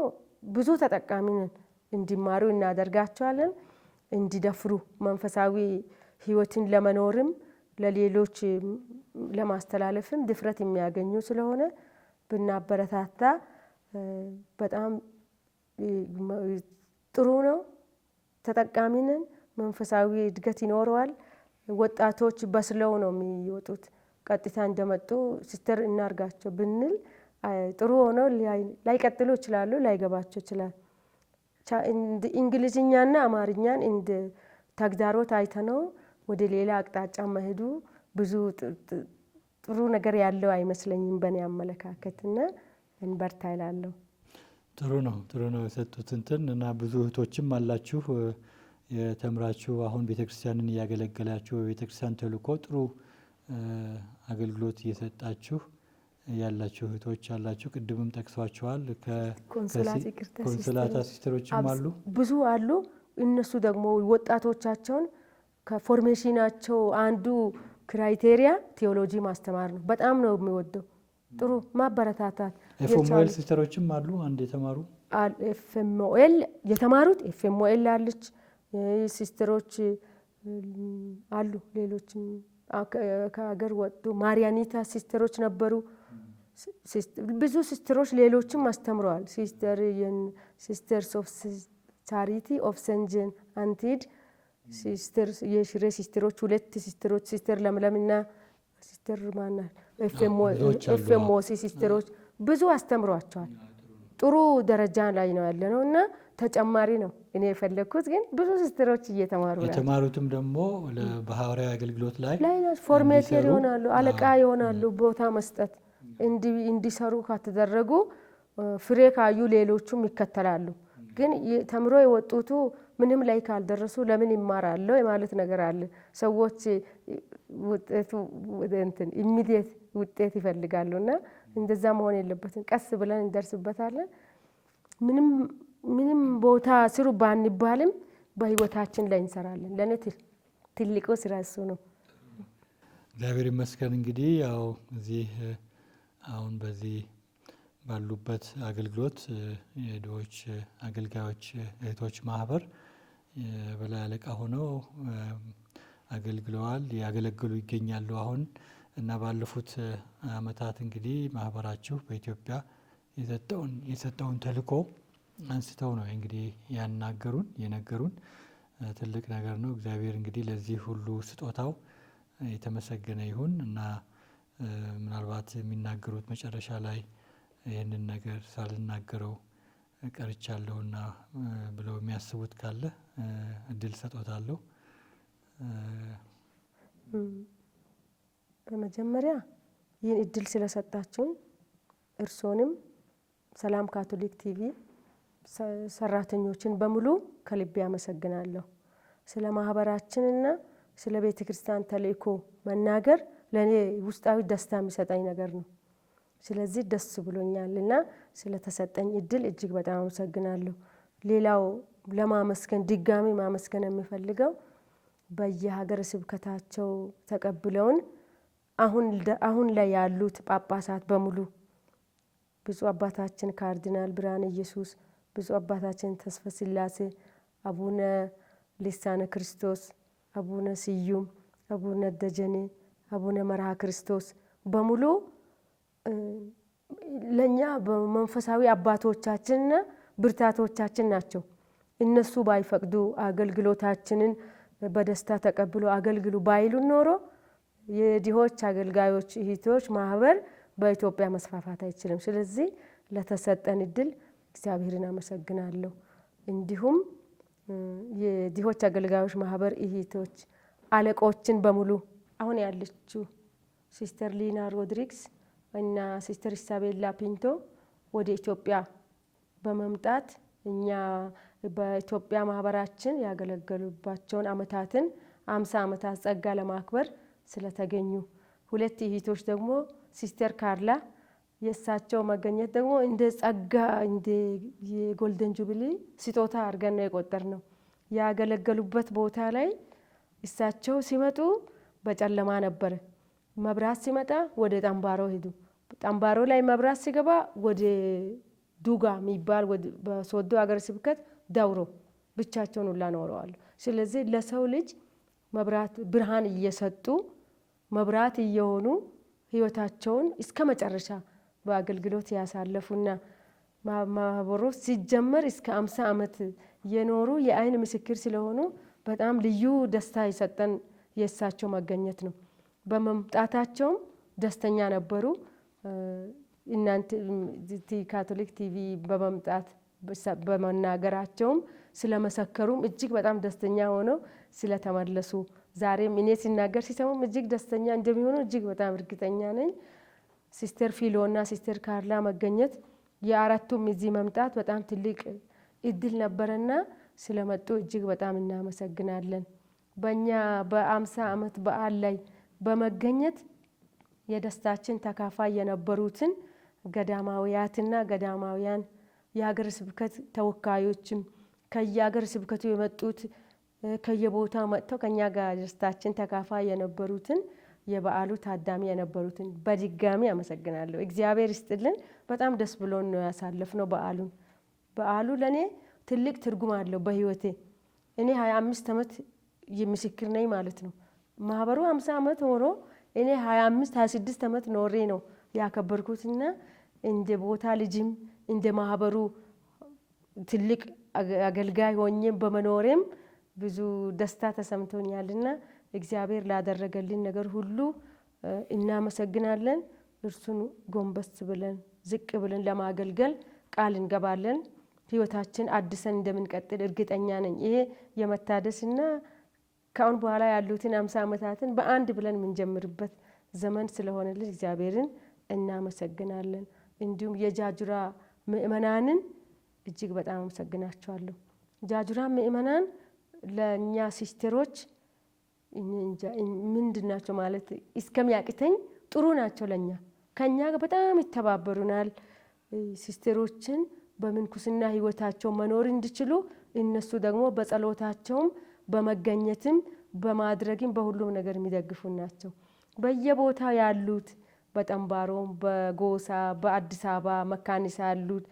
ብዙ ተጠቃሚ ነን። እንዲማሩ እናደርጋቸዋለን፣ እንዲደፍሩ መንፈሳዊ ህይወትን ለመኖርም ለሌሎች ለማስተላለፍም ድፍረት የሚያገኙ ስለሆነ ብናበረታታ በጣም ጥሩ ነው። ተጠቃሚ ነን። መንፈሳዊ እድገት ይኖረዋል። ወጣቶች በስለው ነው የሚወጡት። ቀጥታ እንደመጡ ሲስተር እናርጋቸው ብንል ጥሩ ሆኖ ላይቀጥሉ ይችላሉ፣ ላይገባቸው ይችላል። እንግሊዝኛና አማርኛን እንደ ተግዳሮት አይተነው ወደ ሌላ አቅጣጫ መሄዱ ብዙ ጥሩ ነገር ያለው አይመስለኝም በእኔ አመለካከትና እንበርታ ይላለሁ። ጥሩ ነው የሰጡት እንትን እና ብዙ እህቶችም አላችሁ የተምራችሁ አሁን ቤተክርስቲያንን እያገለገላችሁ በቤተክርስቲያን ተልእኮ ጥሩ አገልግሎት እየሰጣችሁ ያላችሁ እህቶች አላችሁ። ቅድምም ጠቅሷቸዋል። ኮንስላታ ሲስተሮችም አሉ፣ ብዙ አሉ። እነሱ ደግሞ ወጣቶቻቸውን ከፎርሜሽናቸው አንዱ ክራይቴሪያ ቴዎሎጂ ማስተማር ነው። በጣም ነው የሚወደው። ጥሩ ማበረታታት። ኤፍኤምኦኤል ሲስተሮችም አሉ አንድ የተማሩ ኤፍኤምኦኤል የተማሩት ኤፍኤምኦኤል አለች። ሲስተሮች አሉ ሌሎችም ከሀገር ወጡ። ማሪያኒታ ሲስተሮች ነበሩ። ብዙ ሲስተሮች ሌሎችም አስተምረዋል። ሲስተርስ ኦፍ ቻሪቲ ኦፍ ሰንጀን አንቲድ ሲስተር የሽሬ ሲስተሮች 2 ሲስተሮች ሲስተር ለምለምና ሲስተር ማና ኤፍኤምኦሲ ሲስተሮች ብዙ አስተምሯቸዋል። ጥሩ ደረጃ ላይ ነው ያለነው እና ተጨማሪ ነው እኔ የፈለኩት። ግን ብዙ ሲስተሮች እየተማሩ ነው። የተማሩትም ደግሞ በሐዋርያዊ አገልግሎት ላይ ፎርሜተር ይሆናሉ፣ አለቃ ይሆናሉ። ቦታ መስጠት እንዲሰሩ ከተደረጉ ፍሬ ካዩ ሌሎቹም ይከተላሉ። ግን ተምሮ የወጡቱ ምንም ላይ ካልደረሱ ለምን ይማራሉ የማለት ነገር አለ። ሰዎች ውጤቱ ኢሚዲየት ውጤት ይፈልጋሉና እንደዛ መሆን የለበትም። ቀስ ብለን እንደርስበታለን። ምንም ቦታ ስሩ ባንባልም በህይወታችን ላይ እንሰራለን። ለኔ ትልቁ ስራ እሱ ነው። እግዚአብሔር ይመስገን። እንግዲህ ያው እዚህ አሁን በዚህ ባሉበት አገልግሎት የድሆች አገልጋዮች እህቶች ማህበር በላይ አለቃ ሆነው አገልግለዋል፣ ያገለግሉ ይገኛሉ አሁን እና ባለፉት አመታት እንግዲህ ማህበራችሁ በኢትዮጵያ የሰጠውን ተልእኮ አንስተው ነው እንግዲህ የነገሩን ትልቅ ነገር ነው። እግዚአብሔር እንግዲህ ለዚህ ሁሉ ስጦታው የተመሰገነ ይሁን እና ምናልባት የሚናገሩት መጨረሻ ላይ ይህንን ነገር ሳልናገረው ቀርቻለሁና ብለው የሚያስቡት ካለ እድል ሰጥዎታለሁ። በመጀመሪያ ይህን እድል ስለሰጣችሁን እርሶንም ሰላም ካቶሊክ ቲቪ ሰራተኞችን በሙሉ ከልቤ አመሰግናለሁ። ስለ ማህበራችንና ስለ ቤተ ክርስቲያን ተልእኮ መናገር ለኔ ውስጣዊ ደስታ የሚሰጠኝ ነገር ነው። ስለዚህ ደስ ብሎኛልና ስለተሰጠኝ እድል እጅግ በጣም አመሰግናለሁ። ሌላው ለማመስገን ድጋሚ ማመስገን የሚፈልገው በየሀገረ ስብከታቸው ተቀብለውን አሁን ላይ ያሉት ጳጳሳት በሙሉ ብፁዕ አባታችን ካርዲናል ብርሃነ ኢየሱስ፣ ብፁዕ አባታችን ተስፋ ስላሴ፣ አቡነ ሊሳነ ክርስቶስ፣ አቡነ ስዩም፣ አቡነ ደጀኔ፣ አቡነ መርሃ ክርስቶስ በሙሉ ለኛ በመንፈሳዊ አባቶቻችንና ብርታቶቻችን ናቸው። እነሱ ባይፈቅዱ አገልግሎታችንን በደስታ ተቀብሎ አገልግሉ ባይሉ ኖሮ የድሆች አገልጋዮች እህቶች ማህበር በኢትዮጵያ መስፋፋት አይችልም። ስለዚህ ለተሰጠን እድል እግዚአብሔርን አመሰግናለሁ። እንዲሁም የድሆች አገልጋዮች ማህበር እህቶች አለቆችን በሙሉ አሁን ያለችው ሲስተር ሊና ሮድሪግስ እና ሲስተር ኢሳቤላ ፒንቶ ወደ ኢትዮጵያ በመምጣት እኛ በኢትዮጵያ ማህበራችን ያገለገሉባቸውን አመታትን 50 አመታት ጸጋ ለማክበር ስለተገኙ፣ ሁለት እህቶች ደግሞ ሲስተር ካርላ የእሳቸው መገኘት ደግሞ እንደ ጸጋ እንደ የጎልደን ጁቢሊ ስጦታ አድርገን ነው የቆጠርነው። ያገለገሉበት ቦታ ላይ እሳቸው ሲመጡ በጨለማ ነበር። መብራት ሲመጣ ወደ ጠምባሮ ሄዱ። ጠምባሮ ላይ መብራት ሲገባ ወደ ዱጋ የሚባል በሶዶ ሀገረ ስብከት ዳውሮ ብቻቸውን ሁላ ኖረዋል። ስለዚህ ለሰው ልጅ መብራት ብርሃን እየሰጡ መብራት እየሆኑ ህይወታቸውን እስከ መጨረሻ በአገልግሎት ያሳለፉና ማህበሩ ሲጀመር እስከ 50 አመት የኖሩ የአይን ምስክር ስለሆኑ በጣም ልዩ ደስታ የሰጠን የእሳቸው መገኘት ነው። በመምጣታቸውም ደስተኛ ነበሩ። እናንተ ካቶሊክ ቲቪ በመምጣት በመናገራቸውም ስለመሰከሩም እጅግ በጣም ደስተኛ ሆነው ስለተመለሱ ዛሬም እኔ ሲናገር ሲሰሙም እጅግ ደስተኛ እንደሚሆኑ እጅግ በጣም እርግጠኛ ነኝ። ሲስተር ፊሎና ሲስተር ካርላ መገኘት የአራቱም እዚህ መምጣት በጣም ትልቅ እድል ነበረና ስለመጡ እጅግ በጣም እናመሰግናለን። በእኛ በ50 አመት በዓል ላይ በመገኘት የደስታችን ተካፋይ የነበሩትን ገዳማውያትና ገዳማውያን የሀገረ ስብከት ተወካዮችም ከየሀገረ ስብከቱ የመጡት ከየቦታው መጥተው ከኛ ጋር ደስታችን ተካፋይ የነበሩትን የበዓሉ ታዳሚ የነበሩትን በድጋሚ አመሰግናለሁ። እግዚአብሔር ይስጥልን። በጣም ደስ ብሎን ነው ያሳለፍነው በዓሉን። በዓሉ ለኔ ትልቅ ትርጉም አለው በህይወቴ። እኔ 25 አመት ምስክር ነኝ ማለት ነው። ማህበሩ 50 አመት ሆኖ እኔ 25 26 አመት ኖሬ ነው ያከበርኩትና እንደ ቦታ ልጅም እንደ ማህበሩ ትልቅ አገልጋይ ሆኜ በመኖሬም ብዙ ደስታ ተሰምቶኛልና እግዚአብሔር ላደረገልን ነገር ሁሉ እናመሰግናለን። እርሱን ጎንበስ ብለን ዝቅ ብለን ለማገልገል ቃል እንገባለን። ህይወታችን አድሰን እንደምንቀጥል እርግጠኛ ነኝ። ይሄ የመታደስና ከአሁን በኋላ ያሉትን 50 አመታትን በአንድ ብለን የምንጀምርበት ዘመን ስለሆነልን እግዚአብሔርን እናመሰግናለን። እንዲሁም የጃጁራ ምእመናንን እጅግ በጣም አመሰግናቸዋለሁ። ጃጁራ ምእመናን ለእኛ ሲስተሮች ምንድናቸው ማለት እስከሚያቅተኝ ጥሩ ናቸው። ለኛ ከኛ ጋር በጣም ይተባበሩናል። ሲስተሮችን በምንኩስና ህይወታቸው መኖር እንዲችሉ እነሱ ደግሞ በጸሎታቸውም በመገኘትም በማድረግም በሁሉም ነገር የሚደግፉ ናቸው። በየቦታው ያሉት በጠንባሮም፣ በጎሳ፣ በአዲስ አበባ መካኒሳ ያሉት፣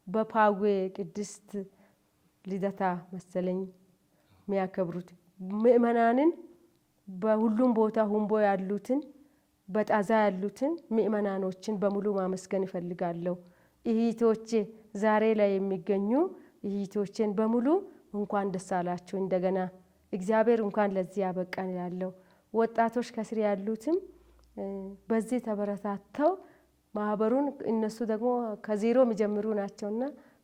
በፓዌ ቅድስት ልደታ መሰለኝ የሚያከብሩት ምእመናንን በሁሉም ቦታ ሁምቦ ያሉትን በጣዛ ያሉትን ምእመናኖችን በሙሉ ማመስገን እፈልጋለሁ። እህቶቼ ዛሬ ላይ የሚገኙ እህቶቼን በሙሉ እንኳን ደስ አላችሁ። እንደገና እግዚአብሔር እንኳን ለዚህ ያበቃን ያለው ወጣቶች ከስር ያሉትም በዚህ ተበረታተው ማህበሩን እነሱ ደግሞ ከዜሮ የሚጀምሩ ናቸውና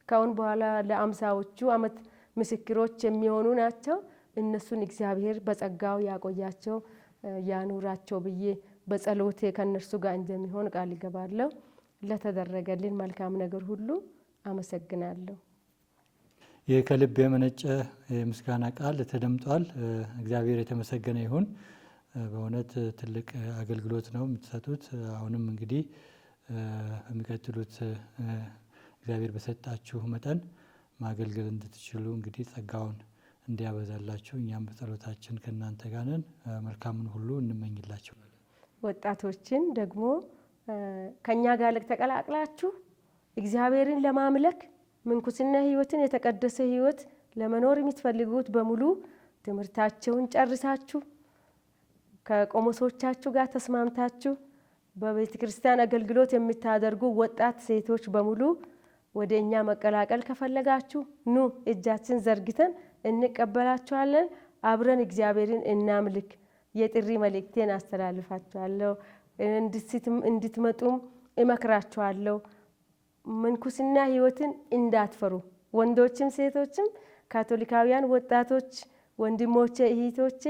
ካሁን በኋላ ለ50ዎቹ አመት ምስክሮች የሚሆኑ ናቸው። እነሱን እግዚአብሔር በጸጋው ያቆያቸው ያኑራቸው ብዬ በጸሎቴ ከነርሱ ጋር እንደሚሆን ቃል እገባለሁ። ለተደረገልን መልካም ነገር ሁሉ አመሰግናለሁ። ይህ ከልብ የመነጨ የምስጋና ቃል ተደምጧል። እግዚአብሔር የተመሰገነ ይሁን። በእውነት ትልቅ አገልግሎት ነው የምትሰጡት። አሁንም እንግዲህ በሚቀጥሉት እግዚአብሔር በሰጣችሁ መጠን ማገልገል እንድትችሉ እንግዲህ ጸጋውን እንዲያበዛላችሁ እኛም በጸሎታችን ከእናንተ ጋር ነን። መልካምን ሁሉ እንመኝላችሁ። ወጣቶችን ደግሞ ከኛ ጋር ተቀላቅላችሁ እግዚአብሔርን ለማምለክ ምንኩስና ህይወትን የተቀደሰ ህይወት ለመኖር የምትፈልጉት በሙሉ ትምህርታቸውን ጨርሳችሁ ከቆሞሶቻችሁ ጋር ተስማምታችሁ በቤተ ክርስቲያን አገልግሎት የምታደርጉ ወጣት ሴቶች በሙሉ ወደ እኛ መቀላቀል ከፈለጋችሁ ኑ፣ እጃችን ዘርግተን እንቀበላችኋለን። አብረን እግዚአብሔርን እናምልክ። የጥሪ መልእክቴን አስተላልፋችኋለሁ። እንድትመጡም እመክራችኋለሁ። ምንኩስና ህይወትን እንዳትፈሩ፣ ወንዶችም ሴቶችም ካቶሊካውያን ወጣቶች ወንድሞቼ እህቶቼ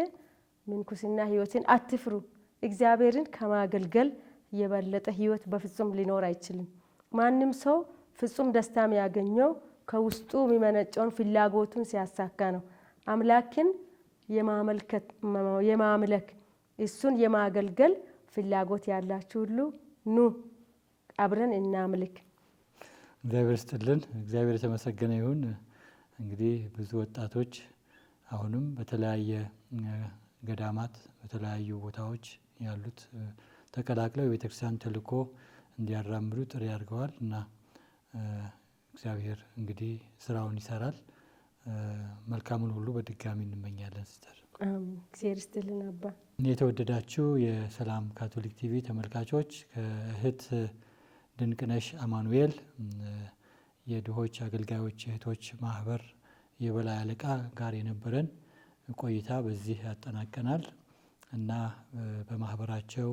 ምንኩስና ህይወትን አትፍሩ። እግዚአብሔርን ከማገልገል የበለጠ ህይወት በፍጹም ሊኖር አይችልም። ማንም ሰው ፍጹም ደስታ የሚያገኘው ከውስጡ የሚመነጨውን ፍላጎቱን ሲያሳካ ነው። አምላክን የማምለክ እሱን የማገልገል ፍላጎት ያላችሁ ሁሉ ኑ አብረን እናምልክ። እግዚአብሔር ይስጥልን። እግዚአብሔር የተመሰገነ ይሁን። እንግዲህ ብዙ ወጣቶች አሁንም በተለያየ ገዳማት በተለያዩ ቦታዎች ያሉት ተቀላቅለው የቤተክርስቲያን ተልእኮ እንዲያራምዱ ጥሪ አድርገዋል እና እግዚአብሔር እንግዲህ ስራውን ይሰራል። መልካሙን ሁሉ በድጋሚ እንመኛለን። ሲስተር እግዚአብሔር ይስጥልን። አባ የተወደዳችሁ የሰላም ካቶሊክ ቲቪ ተመልካቾች ከእህት ድንቅነሽ አማኑኤል የድሆች አገልጋዮች እህቶች ማህበር የበላይ አለቃ ጋር የነበረን ቆይታ በዚህ ያጠናቀናል እና በማህበራቸው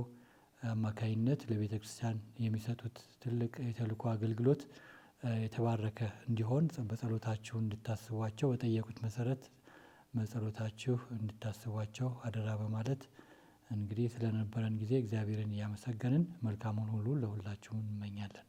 አማካይነት ለቤተ ክርስቲያን የሚሰጡት ትልቅ የተልእኮ አገልግሎት የተባረከ እንዲሆን በጸሎታችሁ እንድታስቧቸው በጠየቁት መሰረት በጸሎታችሁ እንድታስቧቸው አደራ በማለት እንግዲህ ስለነበረን ጊዜ እግዚአብሔርን እያመሰገንን መልካሙን ሁሉ ለሁላችሁም እንመኛለን።